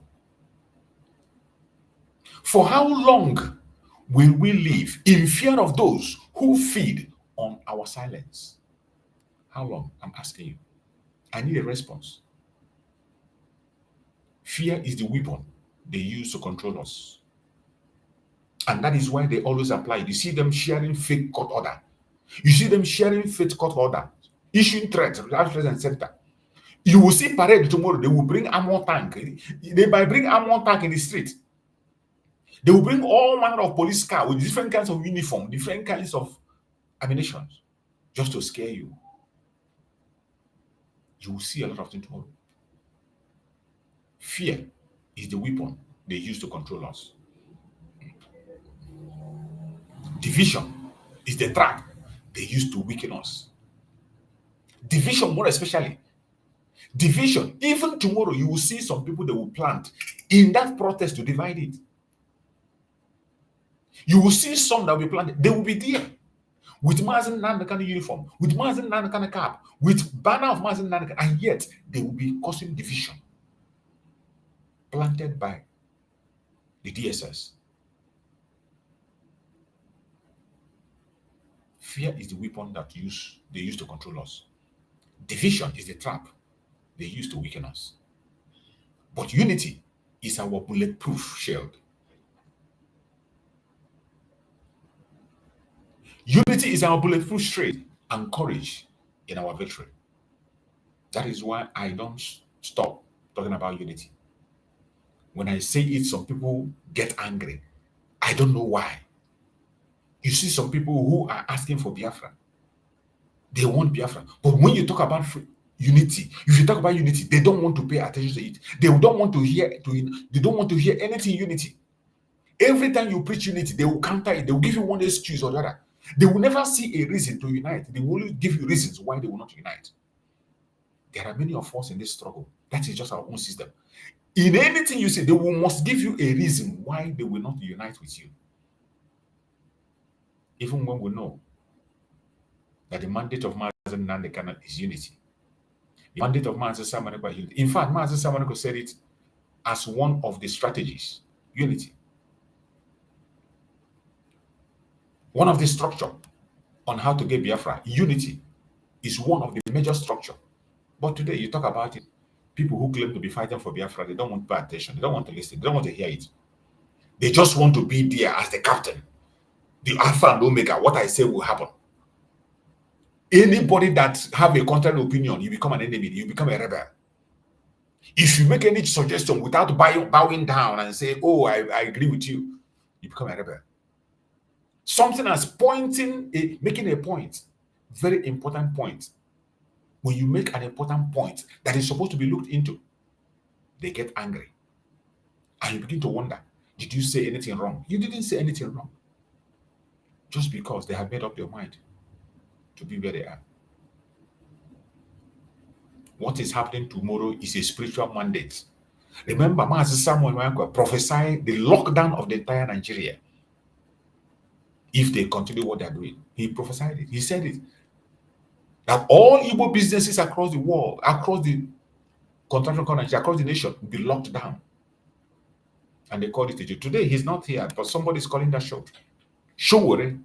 For how long will we live in fear of those who feed on our silence? How long? I'm asking you. I need a response. Fear is the weapon they use to control us. And that is why they always apply it. You see them sharing fake court order. You see them sharing fake court order, issuing threats, and center. You will see parade tomorrow. They will bring armor tank. They might bring armor tank in the street. They will bring all manner of police car with different kinds of uniform, different kinds of ammunition, just to scare you. You will see a lot of things tomorrow. Fear is the weapon they use to control us. Division is the trap they use to weaken us. Division, more especially. Division, even tomorrow, you will see some people that will plant in that protest to divide it. You will see some that will be planted. They will be there with Mazi Nnamdi Kanu uniform, with Mazi Nnamdi Kanu cap, with banner of Mazi Nnamdi Kanu, and yet they will be causing division planted by the DSS. Fear is the weapon that they use to control us. Division is the trap they use to weaken us. But unity is our bulletproof shield. Unity is our bulletproof shield and courage in our victory. That is why I don't stop talking about unity. When I say it, some people get angry. I don't know why. You see some people who are asking for Biafra. They want Biafra. But when you talk about unity, if you talk about unity, they don't want to pay attention to it. They don't want to hear anything unity. Every time you preach unity, they will counter it. They will give you one excuse or the other. They will never see a reason to unite. They will only give you reasons why they will not unite. There are many of us in this struggle. That is just our own system. In anything you say, they must give you a reason why they will not unite with you. Even when we know that the mandate of Mazi Nnamdi Kanu is unity. The mandate of Mazi Nnamdi Kanu is unity. In fact, Mazi Nnamdi Kanu said it as one of the strategies, unity. One of the structure on how to get Biafra, unity, is one of the major structure. But today, you talk about it, people who claim to be fighting for Biafra, they don't want to pay attention. They don't want to listen. They don't want to hear it. They just want to be there as the captain, the Alpha and Omega. What I say will happen. Anybody that have a contrary opinion, you become an enemy. You become a rebel. If you make any suggestion without bowing down and say, "Oh, I agree with you," you become a rebel. Something as making a point, very important point. When you make an important point that is supposed to be looked into, they get angry. And you begin to wonder, did you say anything wrong? You didn't say anything wrong. Just because they have made up their mind to be where they are. What is happening tomorrow is a spiritual mandate. Remember, Mazi Samuel Nwankwo prophesied the lockdown of the entire Nigeria. If they continue what they're doing, he prophesied it. He said it. That all Igbo businesses across the world, across the continental country, across the nation, will be locked down. And they called it a joke. Today, he's not here, but somebody's calling that show. Sowore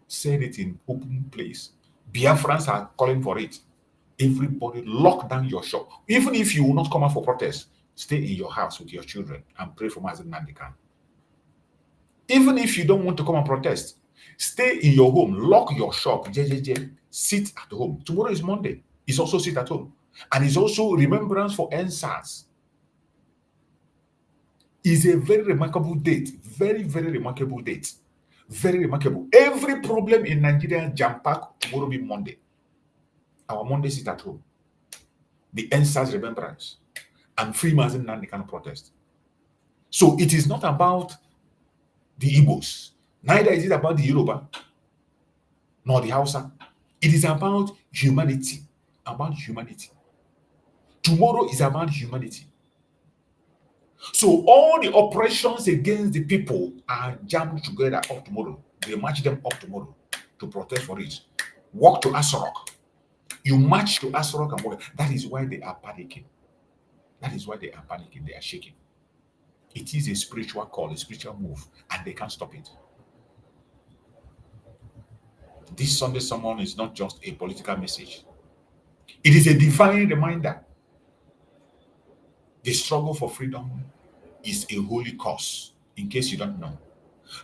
said it in open place. Biafrans are calling for it. Everybody lock down your shop. Even if you will not come out for protest, stay in your house with your children and pray for Mazi Nnamdi Kanu. Even if you don't want to come and protest, stay in your home, lock your shop, sit at home. Tomorrow is Monday. It's also sit at home. And it's also remembrance for NSAS. It's a very remarkable date. Very, very remarkable date. Very remarkable. Every problem in Nigeria jam-packed tomorrow be Monday. Our Monday sit at home. The NSAS remembrance and free Mazi Nnamdi Kanu protest. So it is not about the Igbos. Neither is it about the Yoruba, nor the Hausa. It is about humanity. about humanity. Tomorrow is about humanity. So all the oppressions against the people are jammed together up tomorrow. They march them up tomorrow to protest for it. Walk to Asorok. You march to Asorok and walk. That is why they are panicking. That is why they are panicking. They are shaking. It is a spiritual call, a spiritual move, and they can't stop it. This Sunday sermon is not just a political message. It is a divine reminder. The struggle for freedom is a holy cause, in case you don't know.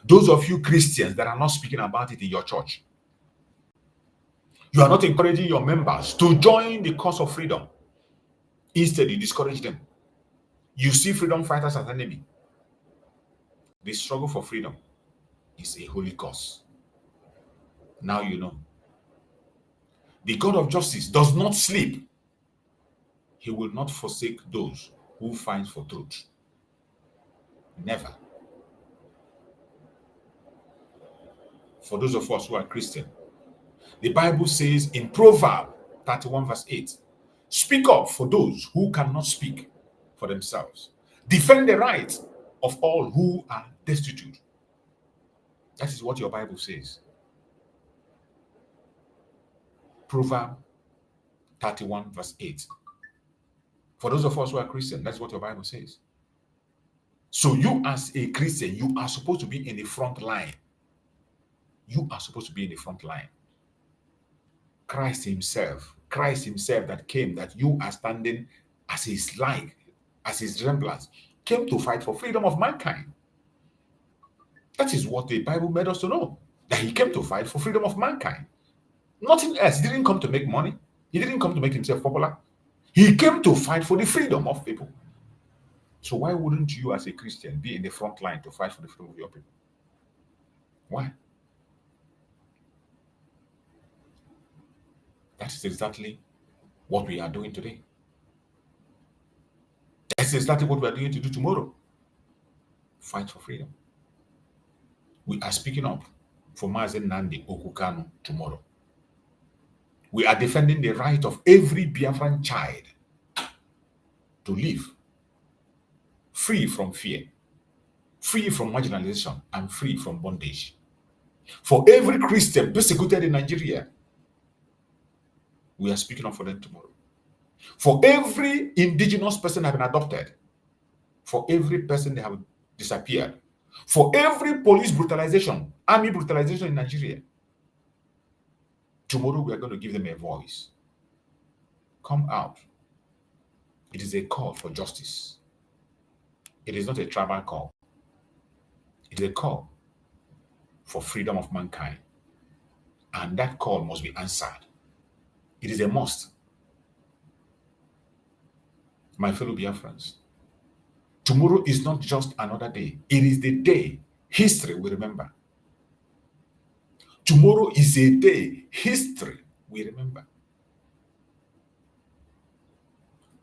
Those of you Christians that are not speaking about it in your church, you are not encouraging your members to join the cause of freedom. Instead, you discourage them. You see freedom fighters as enemy. The struggle for freedom is a holy cause. Now you know. The God of justice does not sleep. He will not forsake those who fight for truth. Never. For those of us who are Christian, the Bible says in Proverbs 31 verse 8, speak up for those who cannot speak for themselves. Defend the rights of all who are destitute. That is what your Bible says. Proverbs 31 verse 8. For those of us who are Christian, that's what your Bible says. So you as a Christian, you are supposed to be in the front line. You are supposed to be in the front line. Christ himself that came, that you are standing as his like, as his resemblance, came to fight for freedom of mankind. That is what the Bible made us to know, that he came to fight for freedom of mankind. Nothing else. He didn't come to make money. He didn't come to make himself popular. He came to fight for the freedom of people. So why wouldn't you as a Christian be in the front line to fight for the freedom of your people? Why? That is exactly what we are doing today. That's exactly what we are doing to do tomorrow. Fight for freedom. We are speaking up for Mazi Nnamdi Kanu tomorrow. We are defending the right of every Biafran child to live free from fear, free from marginalization, and free from bondage. For every Christian persecuted in Nigeria, we are speaking up for them tomorrow. For every indigenous person that have been adopted, for every person that have disappeared, for every police brutalization, army brutalization in Nigeria, tomorrow we are going to give them a voice. Come out. It is a call for justice. It is not a tribal call. It is a call for freedom of mankind. And that call must be answered. It is a must. My fellow Biafrans, tomorrow is not just another day. It is the day history will remember. Tomorrow is a day history will remember.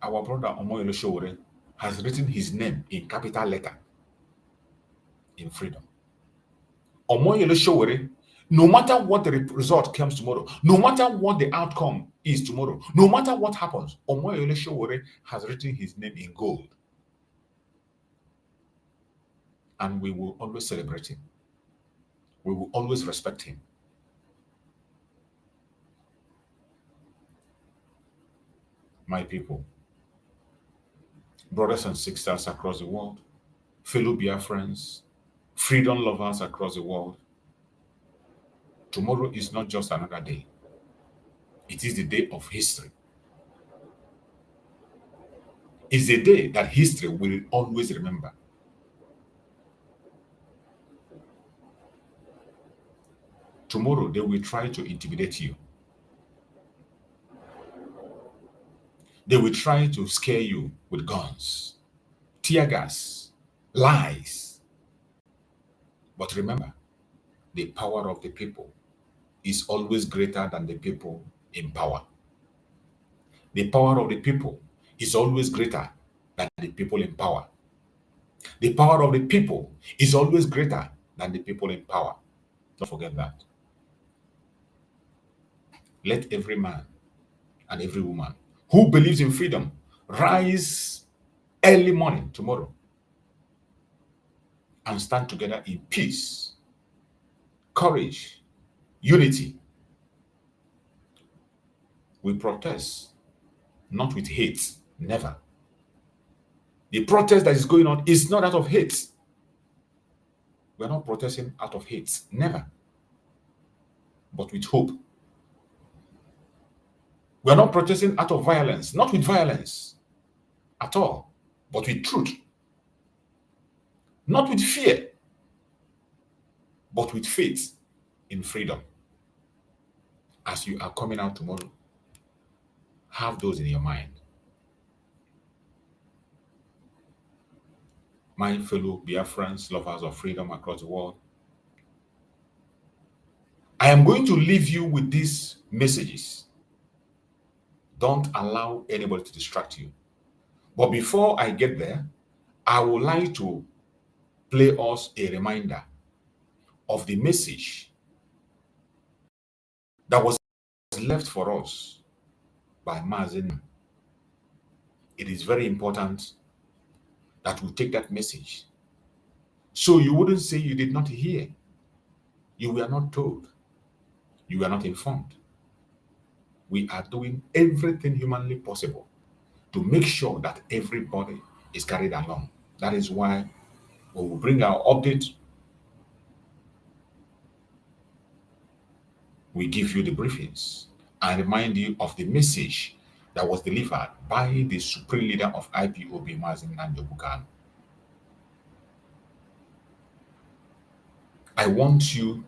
Our brother Omoyele Sowore has written his name in capital letter in freedom. Omoyele Sowore, no matter what the result comes tomorrow, no matter what the outcome is tomorrow, no matter what happens, Omoyele Sowore has written his name in gold. And we will always celebrate him. We will always respect him. My people, brothers and sisters across the world, fellow Biafrans, freedom lovers across the world, tomorrow is not just another day. It is the day of history. It's a day that history will always remember. Tomorrow, they will try to intimidate you. They will try to scare you with guns, tear gas, lies. But remember, the power of the people is always greater than the people in power. The power of the people is always greater than the people in power. The power of the people is always greater than the people in power. Don't forget that. Let every man and every woman who believes in freedom, rise early morning tomorrow and stand together in peace, courage, unity. We protest, not with hate, never. The protest that is going on is not out of hate. We're not protesting out of hate, never, but with hope. We're not protesting out of violence, not with violence at all, but with truth. Not with fear, but with faith in freedom. As you are coming out tomorrow, have those in your mind. My fellow Biafrans, lovers of freedom across the world, I am going to leave you with these messages. Don't allow anybody to distract you. But before I get there, I would like to play us a reminder of the message that was left for us by Mazi Nnamdi. It is very important that we take that message, so you wouldn't say you did not hear, you were not told, you were not informed. We are doing everything humanly possible to make sure that everybody is carried along. That is why we will bring our update. We give you the briefings and remind you of the message that was delivered by the supreme leader of IPOB, Mazi Nnamdi Kanu. I want you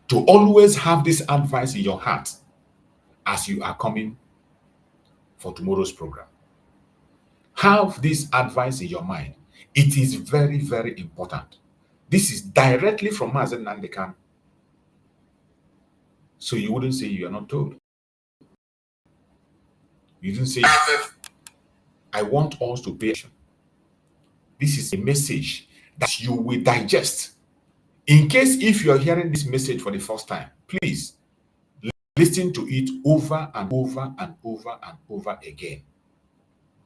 to always have this advice in your heart as you are coming for tomorrow's program. Have this advice in your mind. It is very, very important. This is directly from Mazi Nnamdi Kanu. So you wouldn't say you are not told. You didn't say, I want us to pay attention. This is a message that you will digest. In case if you are hearing this message for the first time, please listen to it over and over and over and over again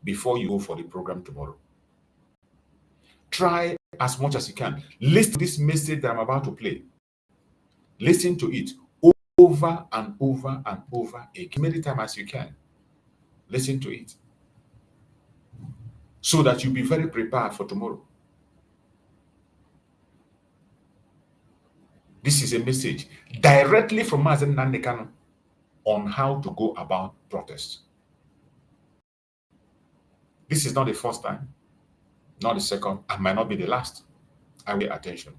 before you go for the program tomorrow. Try as much as you can. Listen to this message that I'm about to play. Listen to it over and over and over again, many times as you can. Listen to it so that you'll be very prepared for tomorrow. This is a message directly from Mazi Nnamdi Kanu on how to go about protest. This is not the first time, not the second, and might not be the last. I will pay attention.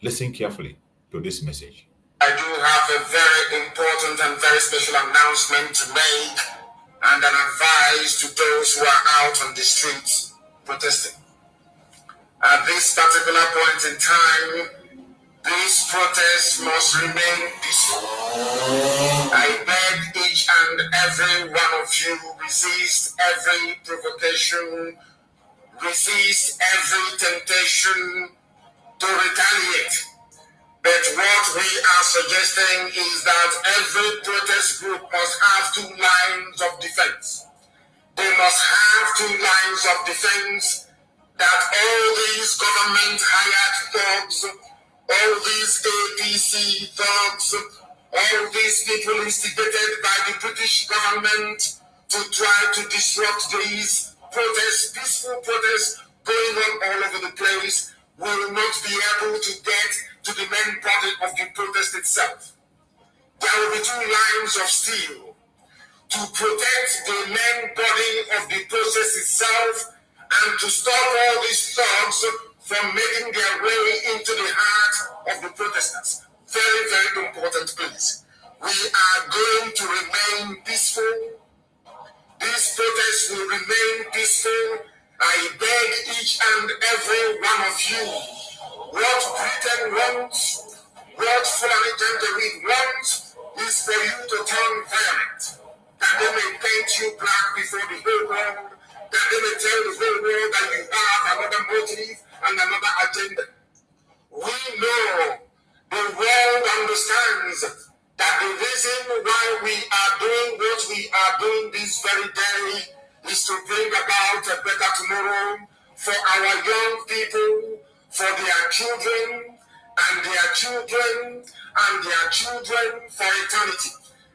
Listen carefully to this message. I do have a very important and very special announcement to make and an advice to those who are out on the streets protesting. At this particular point in time, this protest must remain peaceful. I beg each and every one of you, resist every provocation, resist every temptation to retaliate. But what we are suggesting is that every protest group must have two lines of defense. They must have two lines of defense, that all these government-hired thugs, all these APC thugs, all these people instigated by the British government to try to disrupt these protests, peaceful protests going on all over the place, will not be able to get to the main body of the protest itself. There will be two lines of steel to protect the main body of the process itself and to stop all these thugs from making their way into the heart of the protesters. Very, very important, please. We are going to remain peaceful. This protest will remain peaceful. I beg each and every one of you, what Britain wants, what Fulani Janjaweed wants, is for you to turn violent. That they may paint you black before the whole world, that they may tell the whole world that you have another motive and another agenda. We know the world understands that the reason why we are doing what we are doing this very day is to bring about a better tomorrow for our young people, for their children, and their children, and their children for eternity.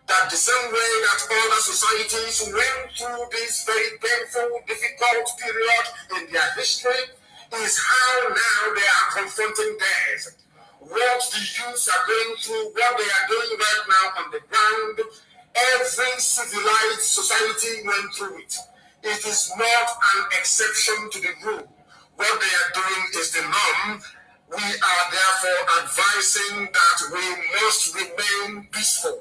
That the same way that other societies went through this very painful, difficult period in their history is how now they are confronting theirs. What the youths are going through, what they are doing right now on the ground, every civilized society went through it. It is not an exception to the rule. What they are doing is the norm. We are therefore advising that we must remain peaceful.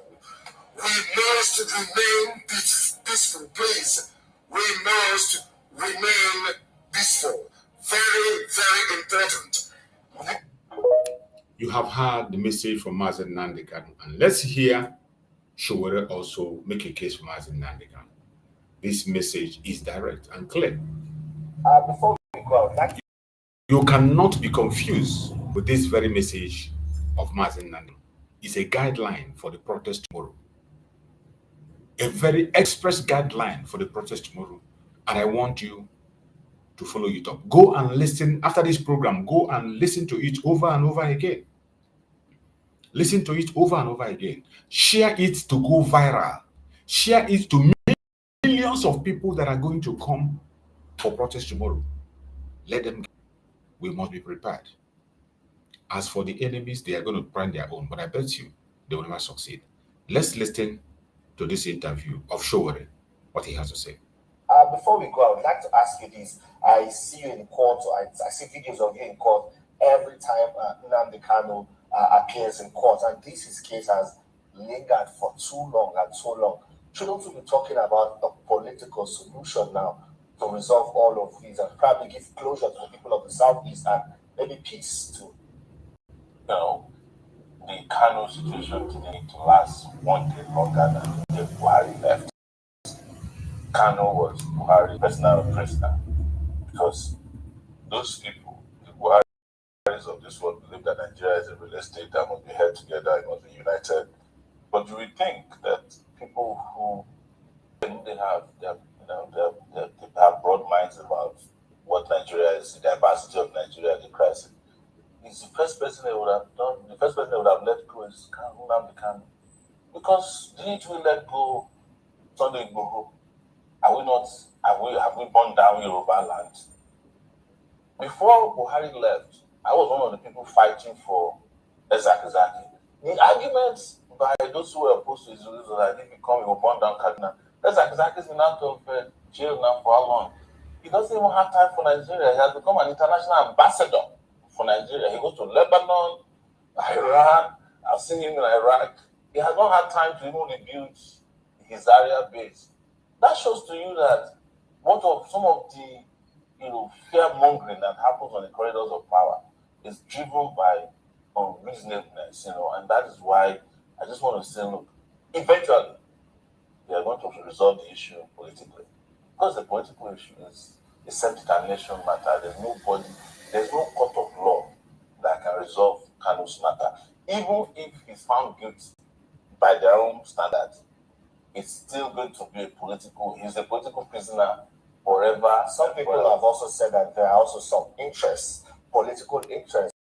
We must remain peaceful, please. We must remain peaceful. Very, very important. You have heard the message from Mazi Nnamdi Kanu, and let's hear Sowore also make a case for Mazi Nnamdi Kanu. This message is direct and clear. Before we go, you cannot be confused with this very message of Mazi Nnamdi. It's a guideline for the protest tomorrow. A very express guideline for the protest tomorrow. And I want you to follow it up. Go and listen after this program. Go and listen to it over and over again. Listen to it over and over again. Share it to go viral. Share it to millions of people that are going to come for protest tomorrow. Let them go. We must be prepared. As for the enemies, they are going to plan their own, but I bet you they will never succeed. Let's listen to this interview of Sowore, what he has to say. Before we go, I would like to ask you this. I see you in court, or I see videos of you in court every time Nnamdi Kanu appears in court, and this case has lingered for too long and so long. Shouldn't we be talking about a political solution now to resolve all of these and probably give closure to the people of the Southeast and maybe peace too? No, the Kanu situation didn't need to last one day longer than the day Buhari left. Kanu was Buhari's personal prisoner because those people, the Buharis of this world, believe that Nigeria is a real estate that must be held together, it must be united. But do we think that people who they have broad minds about what Nigeria is, the diversity of Nigeria, the crisis? Is the first person they would have done, the first person they would have let go is Nnamdi Kanu. Because didn't we let go Sunday Igboho? Have we burned down Yoruba land? Before Buhari left, I was one of the people fighting for Ezaki. The arguments by those who were opposed to his release was that if he come, he will burn down Kaduna. Ezaki has been out of jail now for how long? He doesn't even have time for Nigeria. He has become an international ambassador for Nigeria. He goes to Lebanon, Iran. I've seen him in Iraq. He has not had time to even rebuild his area base. That shows to you that what of some of the fear mongering that happens on the corridors of power is driven by unreasonableness, and that is why I just want to say, look, eventually they are going to resolve the issue politically. Because the political issue is a self-determination matter. There's no court of law that can resolve Kanu's matter. Even if he's found guilty by their own standards, it's still going to be he's a political prisoner forever. Some people have also said that there are also some political interests,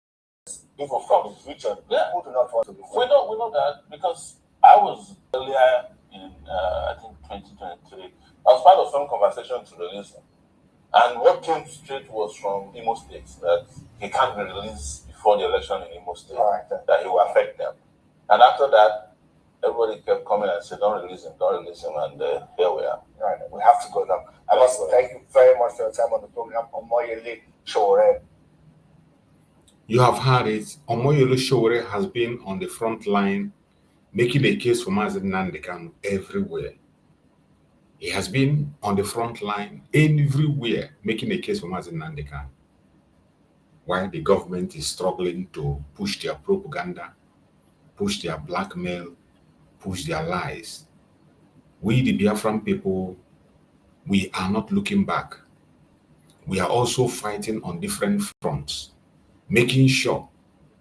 even from his region, who do not want to be free. We know that because I was earlier in, I think, 2023. I was part of some conversation to release him. And what came straight was from Imo State, that he can't be released before the election in Imo State, that he will affect them. And after that, everybody kept coming and said, don't release him, and here we are. Right, we have to go now. I must thank you very much for your time on the program. Omoyele Sowore. You have heard it. Omoyele Sowore has been on the front line making a case for Mazi Nnamdi Kanu everywhere. He has been on the front line everywhere making a case for Mazi Nnamdi Kanu. While the government is struggling to push their propaganda, push their blackmail, push their lies. We, the Biafran people, we are not looking back. We are also fighting on different fronts, making sure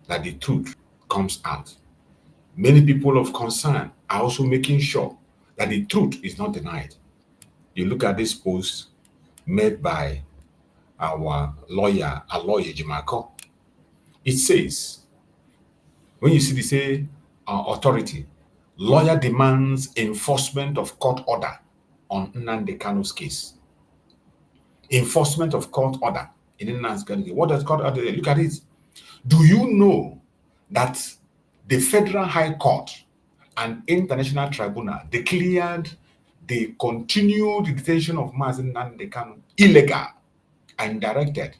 that the truth comes out. Many people of concern are also making sure that the truth is not denied. You look at this post made by our lawyer, Aloye Jimako. It says, when you see the say authority, lawyer demands enforcement of court order on Nnamdi Kanu's case. Enforcement of court order in Nnamdi Kanu's case. What does court order? Look at it. Do you know that the Federal High Court and International Tribunal declared the continued detention of Mazi Nnamdi Kanu illegal and directed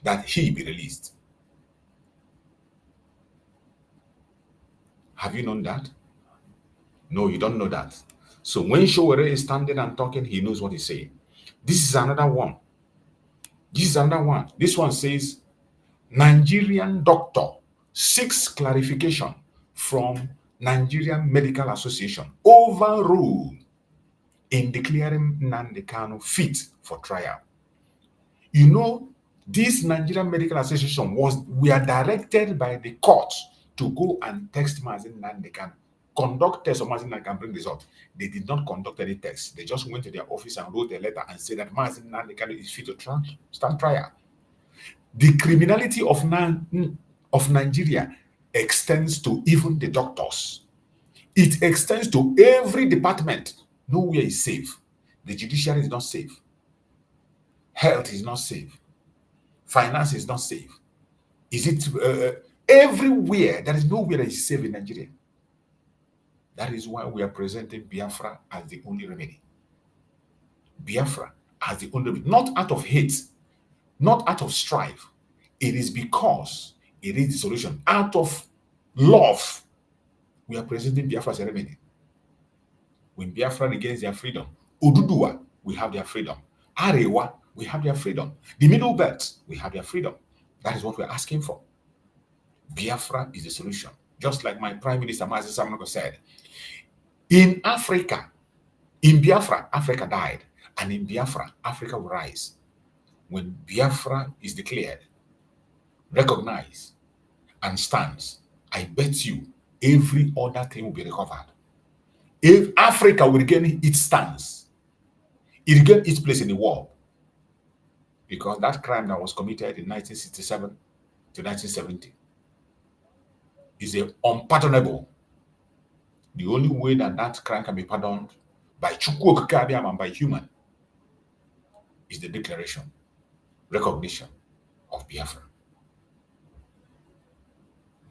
that he be released? Have you known that? No, you don't know that. So when Sowore is standing and talking, he knows what he's saying. This is another one. This one says, Nigerian doctor seeks clarification from Nigerian Medical Association overruled in declaring Nnamdi Kanu fit for trial. You know, this Nigerian Medical Association were directed by the court to go and text Mazi Nnamdi Kanu, conduct tests of Mazi Nnamdi Kanu, bring result. They did not conduct any tests. They just went to their office and wrote a letter and said that Mazi Nnamdi Kanu is fit to stand trial. The criminality of Nigeria extends to even the doctors. It extends to every department. Nowhere is safe. The judiciary is not safe. Health is not safe. Finance is not safe. Is it everywhere? There is nowhere that is safe in Nigeria. That is why we are presenting Biafra as the only remedy. Biafra as the only remedy. Not out of hate, not out of strife. It is because it is the solution. Out of love, we are presenting Biafra as a remedy. When Biafra regains their freedom, Oduduwa, we have their freedom. Arewa, we have their freedom. The Middle Belt, we have their freedom. That is what we're asking for. Biafra is the solution. Just like my Prime Minister, Mazi Nnamdi Kanu, said, in Africa, in Biafra, Africa died. And in Biafra, Africa will rise. When Biafra is declared, recognized, and stands, I bet you every other thing will be recovered. If Africa will regain its stance, it regain its place in the world. Because that crime that was committed in 1967 to 1970 is unpardonable. The only way that that crime can be pardoned by Chukwu Okike Abiama and by human is the declaration, recognition of Biafra.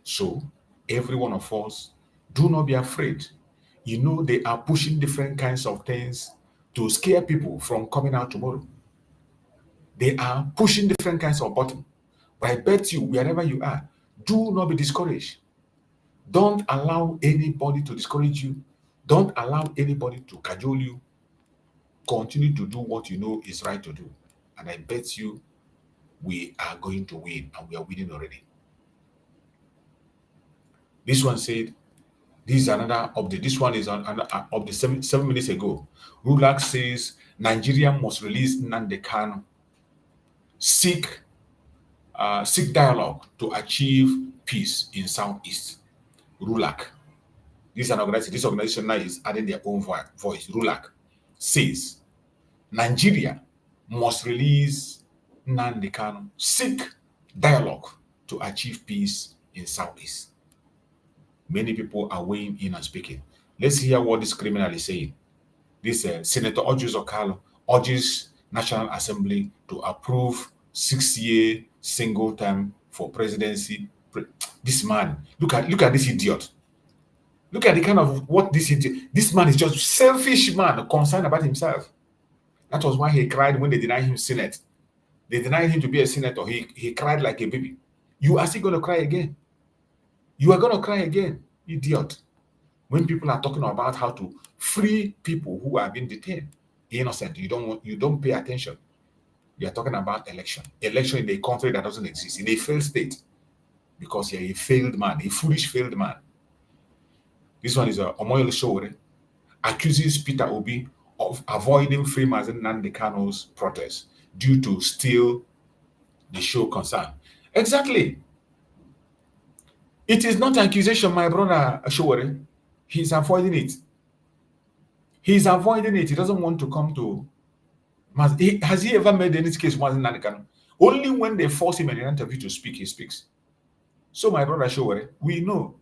So, every one of us, do not be afraid. You know, they are pushing different kinds of things to scare people from coming out tomorrow. They are pushing different kinds of buttons. But I bet you, wherever you are, do not be discouraged. Don't allow anybody to discourage you. Don't allow anybody to cajole you. Continue to do what you know is right to do. And I bet you, we are going to win, and we are winning already. This one said, this is another update. This one is another update 7 minutes ago. Rulak says Nigeria must release Nnamdi Kanu. Seek dialogue to achieve peace in Southeast. Rulak. This is an organization. This organization now is adding their own voice. Rulak says Nigeria must release Nnamdi Kanu. Seek dialogue to achieve peace in Southeast. Many people are weighing in and speaking. Let's hear what this criminal is saying. This Senator Ojus Okalo urges National Assembly to approve 6-year single term for presidency. This man, look at this idiot. Look at the kind of what this idiot. This man is just selfish man, concerned about himself. That was why he cried when they denied him Senate. They denied him to be a senator. He cried like a baby. You are still going to cry again. You are going to cry again, idiot. When people are talking about how to free people who are being detained, innocent, you don't pay attention. You are talking about election in a country that doesn't exist, in a failed state, because you're a failed man, a foolish failed man. This one is Omoyele Sowore accuses Peter Obi of avoiding free Mazi Nnamdi Kanu's protest due to still the show concern. Exactly. It is not accusation, my brother Sowore. He's avoiding it. He's avoiding it. He doesn't want to come to. Has he ever made any case Mazi Nnamdi Kanu? Only when they force him in an interview to speak, he speaks. So, my brother Sowore, we know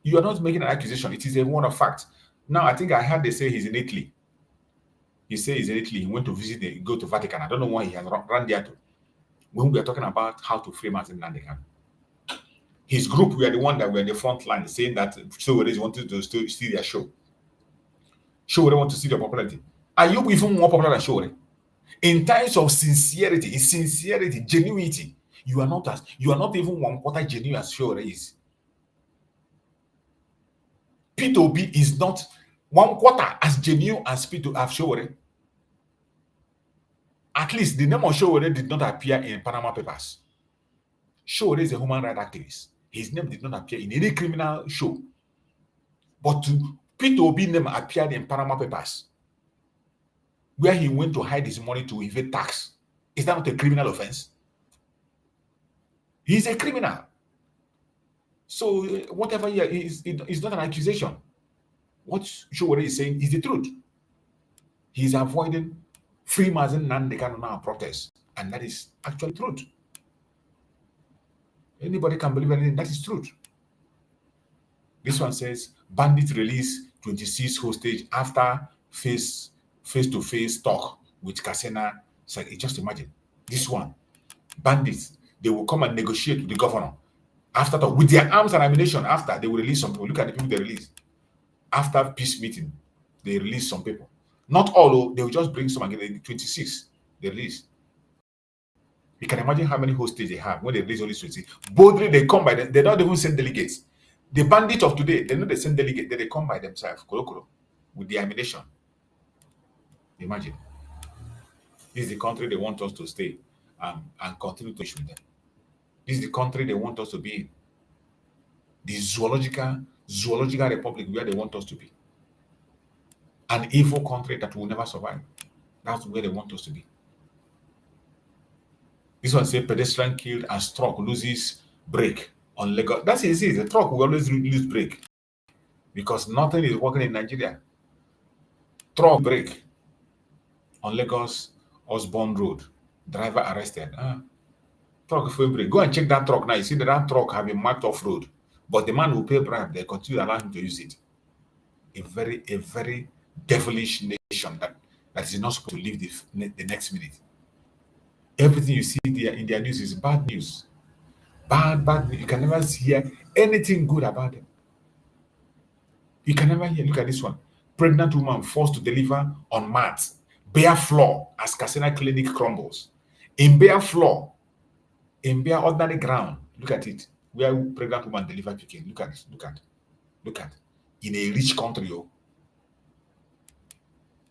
you are not making an accusation. It is a one of fact. Now, I think I heard they say he's in Italy. He says he's in Italy. He went to visit, go to Vatican. I don't know why he has run there to. When we are talking about how to free Mazi Nnamdi Kanu. His group, we are the one that were in the front line saying that Sowore is wanting to steal their show. Sowore want to see their popularity. Are you even more popular than Sowore? In times of sincerity, genuinity, you are not even 1/4 genuine as Sowore is. P2B is not 1/4 as genuine as Sowore. At least the name of Sowore did not appear in Panama Papers. Sowore is a human rights activist. His name did not appear in any criminal show. But P2B name appeared in Panama Papers, where he went to hide his money to evade tax. Is that not a criminal offense? He's a criminal. So whatever he is not an accusation. What Sowore is saying is the truth. He's avoiding free Mazi Nnamdi Kanu now protest, and that is actually truth. Anybody can believe anything. That is truth. This one says bandits release 26 hostage after face-to-face talk with Kasena. So just imagine this one. Bandits, they will come and negotiate with the governor. After talk, with their arms and ammunition, after they will release some people. Look at the people they release. After peace meeting, they release some people. Not all, they will just bring some again. 26, they release. You can imagine how many hostages they have when they release only 20. Boldly, they come by them. They don't even send delegates. The bandits of today, they know they send delegates. They come by themselves, with the ammunition. Imagine. This is the country they want us to stay and continue to shoot them. This is the country they want us to be in. The zoological republic where they want us to be. An evil country that will never survive. That's where they want us to be. This one says pedestrian killed as truck loses brake on Lagos. That's easy. The truck will always lose brake because nothing is working in Nigeria. Truck brake on Lagos Osborne Road. Driver arrested. Truck fail brake. Go and check that truck now. You see that truck have been marked off road, but the man who pay bribe, they continue to allow him to use it. A very devilish nation that is not supposed to live the next minute. Everything you see there in their news is bad news. Bad news. You can never hear anything good about them. You can never hear. Look at this one. Pregnant woman forced to deliver on mat. Bare floor as Kasena clinic crumbles. In bare floor, in bare ordinary ground. Look at it. Where pregnant woman deliver chicken. Look at it. Look at. In a rich country,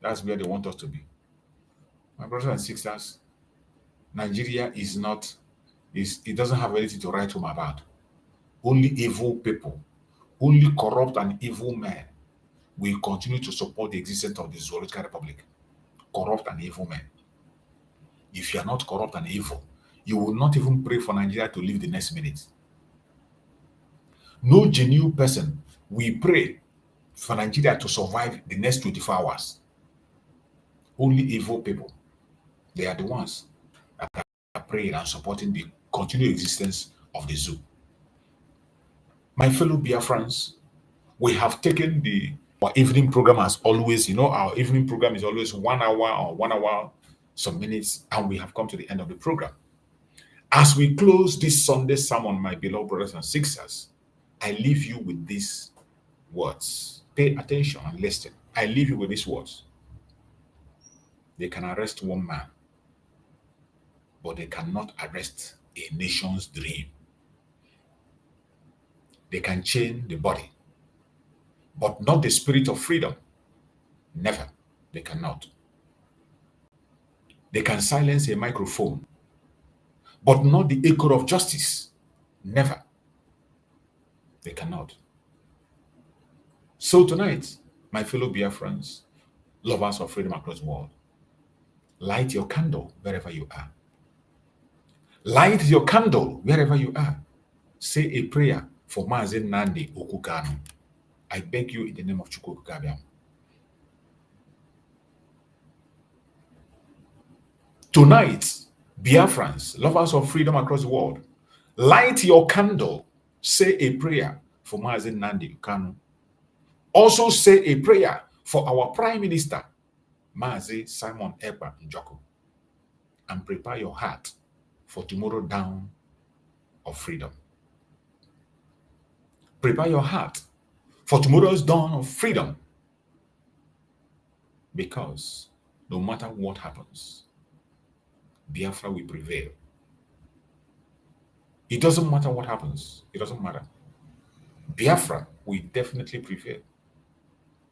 that's where they want us to be. My brothers and sisters, Nigeria it doesn't have anything to write home about. Only evil people, only corrupt and evil men will continue to support the existence of the Zoological Republic. Corrupt and evil men. If you are not corrupt and evil, you will not even pray for Nigeria to live the next minute. No genuine person will pray for Nigeria to survive the next 24 hours. Only evil people. They are the ones that are praying and supporting the continued existence of the zoo. My fellow Biafrans, we have taken our evening program as always. Our evening program is always 1 hour or 1 hour, some minutes, and we have come to the end of the program. As we close this Sunday sermon, my beloved brothers and sisters, I leave you with these words. Pay attention and listen. I leave you with these words. They can arrest one man, but they cannot arrest a nation's dream. They can chain the body, but not the spirit of freedom. Never. They cannot. They can silence a microphone, but not the echo of justice. Never. They cannot. So tonight, my fellow Biafrans, lovers of freedom across the world, light your candle wherever you are. Light your candle wherever you are. Say a prayer for Mazi Nnamdi Kanu. I beg you in the name of Chukwu Kabiam. Tonight, Biafrans, lovers of freedom across the world, light your candle, say a prayer for Mazi Nnamdi Kanu. Also say a prayer for our Prime Minister, Mazi Simon Ekpa Njoko, and prepare your heart for tomorrow dawn of freedom. Prepare your heart for tomorrow's dawn of freedom, because no matter what happens, Biafra will prevail. It doesn't matter what happens. It doesn't matter. Biafra will definitely prevail,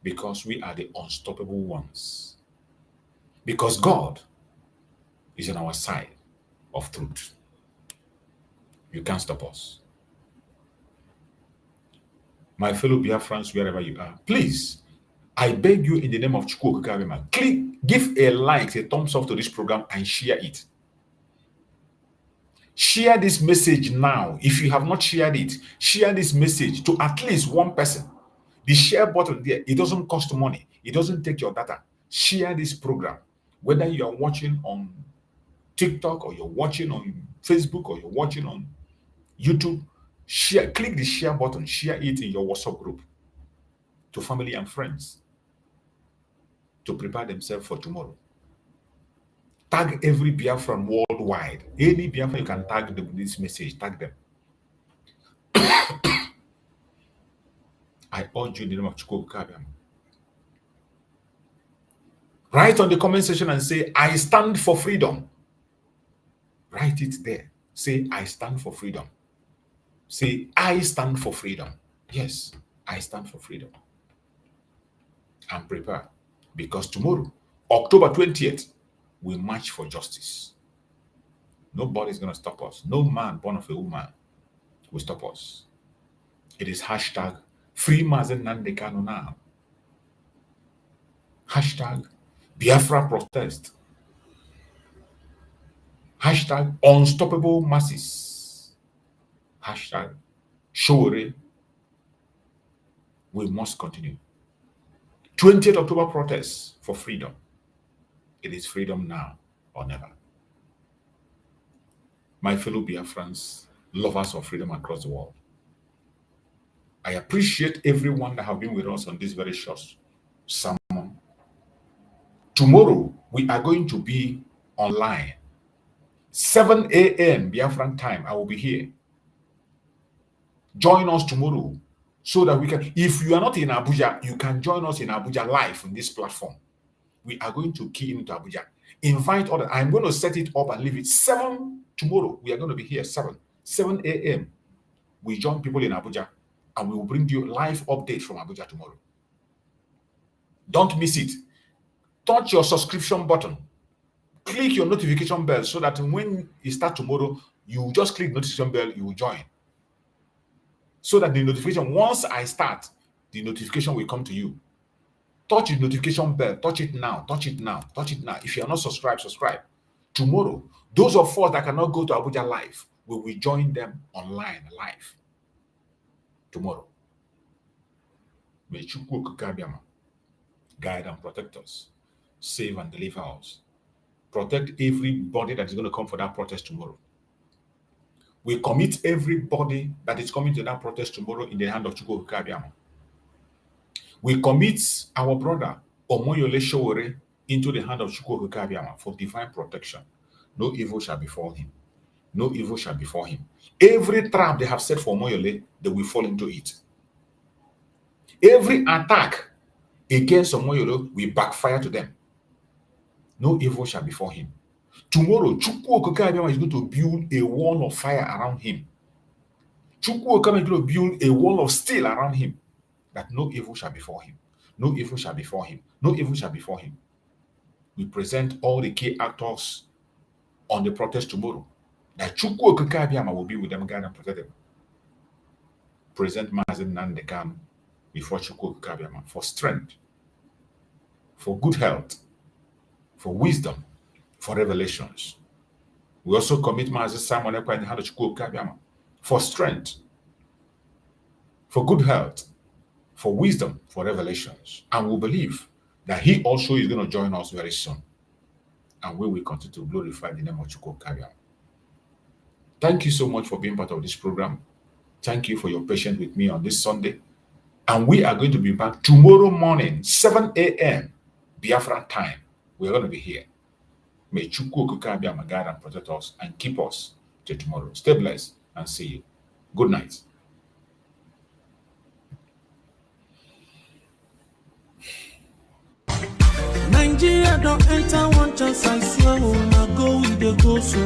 because we are the unstoppable ones. Because God is on our side of truth. You can't stop us. My fellow Biafrans, wherever you are, please, I beg you in the name of Chukwu Okikabema, give a like, a thumbs up to this program and share it. Share this message now. If you have not shared it, share this message to at least one person. The share button there, it doesn't cost money. It doesn't take your data. Share this program. Whether you are watching on TikTok, or you're watching on Facebook, or you're watching on YouTube, share. Click the share button. Share it in your WhatsApp group to family and friends to prepare themselves for tomorrow. Tag every Biafran worldwide. Any Biafran you can tag them with this message. Tag them. I urge you in the name of Chukwu Kabiam. Write on the comment section and say, I stand for freedom. Write it there. Say, I stand for freedom. Say, I stand for freedom. Yes, I stand for freedom. And prepare. Because tomorrow, October 20th, we march for justice. Nobody's going to stop us. No man born of a woman will stop us. It is hashtag Free Mazi Nnamdi Kanu now. Hashtag Biafra protest. Hashtag unstoppable masses. Hashtag Sowore. We must continue. 20th October protests for freedom. It is freedom now or never. My fellow Biafrans, lovers of freedom across the world, I appreciate everyone that have been with us on this very short sermon. Tomorrow, we are going to be online. 7 a.m. Biafran time, I will be here. Join us tomorrow so that we can, if you are not in Abuja, you can join us in Abuja live on this platform. We are going to key into Abuja. Invite others. I'm going to set it up and leave it 7 tomorrow. We are going to be here 7 a.m. We join people in Abuja, and we will bring you live updates from Abuja tomorrow. Don't miss it. Touch your subscription button. Click your notification bell so that when it starts tomorrow, you just click notification bell, you will join. So that the notification, once I start, the notification will come to you. Touch the notification bell. Touch it now. Touch it now. Touch it now. If you are not subscribed, subscribe. Tomorrow, those of us that cannot go to Abuja live, we will join them online live. Tomorrow. May Chukwu Okikabiyama guide and protect us. Save and deliver us. Protect everybody that is going to come for that protest tomorrow. We commit everybody that is coming to that protest tomorrow in the hand of Chukwu Okikabiyama. We commit our brother Omoyole Sowore into the hand of Chukwu Okikabiyama for divine protection. No evil shall befall him. No evil shall befall him. Every trap they have set for Omoyole, they will fall into it. Every attack against Omoyole will backfire to them. No evil shall befall him. Tomorrow, Chukwu Okikabiyama is going to build a wall of fire around him. Chukwu Okikabiyama is going to build a wall of steel around him, that no evil shall befall him. No evil shall befall him. No evil shall befall him. We present all the key actors on the protest tomorrow, that Chukwu Okikabiyama will be with them, guide and protect them. Present Mazi Nnamdi Kanu before Chukwu Okikabiyama for strength, for good health, for wisdom, for revelations. We also commit Mazi Simon Ekpa in the hand of Chukwu Okikabiyama for strength, for good health, for wisdom, for revelations. And we believe that he also is going to join us very soon. And we will continue to glorify the name of Chukwu Kariam. Thank you so much for being part of this program. Thank you for your patience with me on this Sunday. And we are going to be back tomorrow morning, 7 a.m. Biafra time. We're going to be here. May Chukwu Kariam guide and protect us and keep us till tomorrow. Stay blessed and see you. Good night. Nigeria don't enter one chance, I swear, now go with the go so.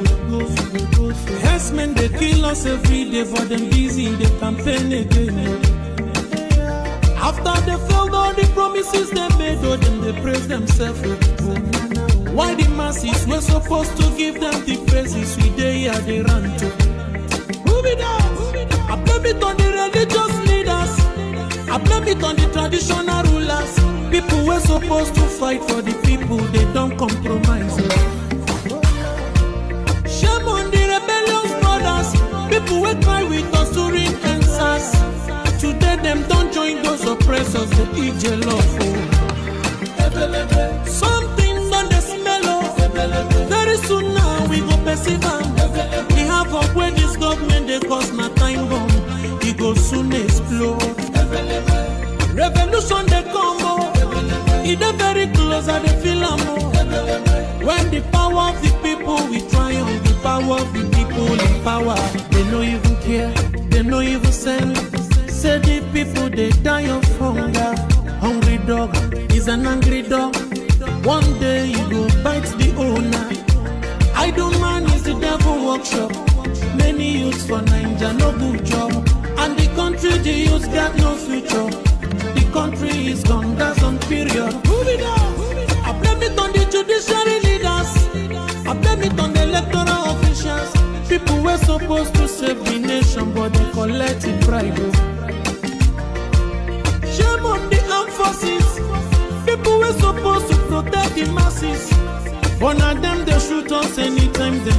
Herdsmen, they kill us every day, but them busy, they campaign again. After they failed all the promises they made, oh, them they praise themselves. Why the masses were supposed to give them the praises we they are they run to? Who be that? I blame it on the religious leaders. I blame it on the traditional rulers. People were supposed to fight for the people, they don't compromise. Shame on the rebellious brothers. People will cry with us during answers. Today them don't join those oppressors, they eat jollof. Something on the smell of. Very soon now we go perceive them. We have up where this government they cause my time bomb. It go soon explode. Revolution they come. It's very close and they feel more. When the power of the people we triumph, the power of the people in power. They no even care, they no even send. Say the people they die of hunger. Hungry dog is an angry dog. One day you go bite the owner. Idle man is the devil workshop. Many youths for Nigeria no good job. And the country the youths got no future. The country is gone, that's on period. Who be that? I blame it on the judiciary leaders. I blame it on the electoral officials. People were supposed to save the nation, but they collected bribe. Shame on the armed forces. People were supposed to protect the masses. One of them they shoot us anytime they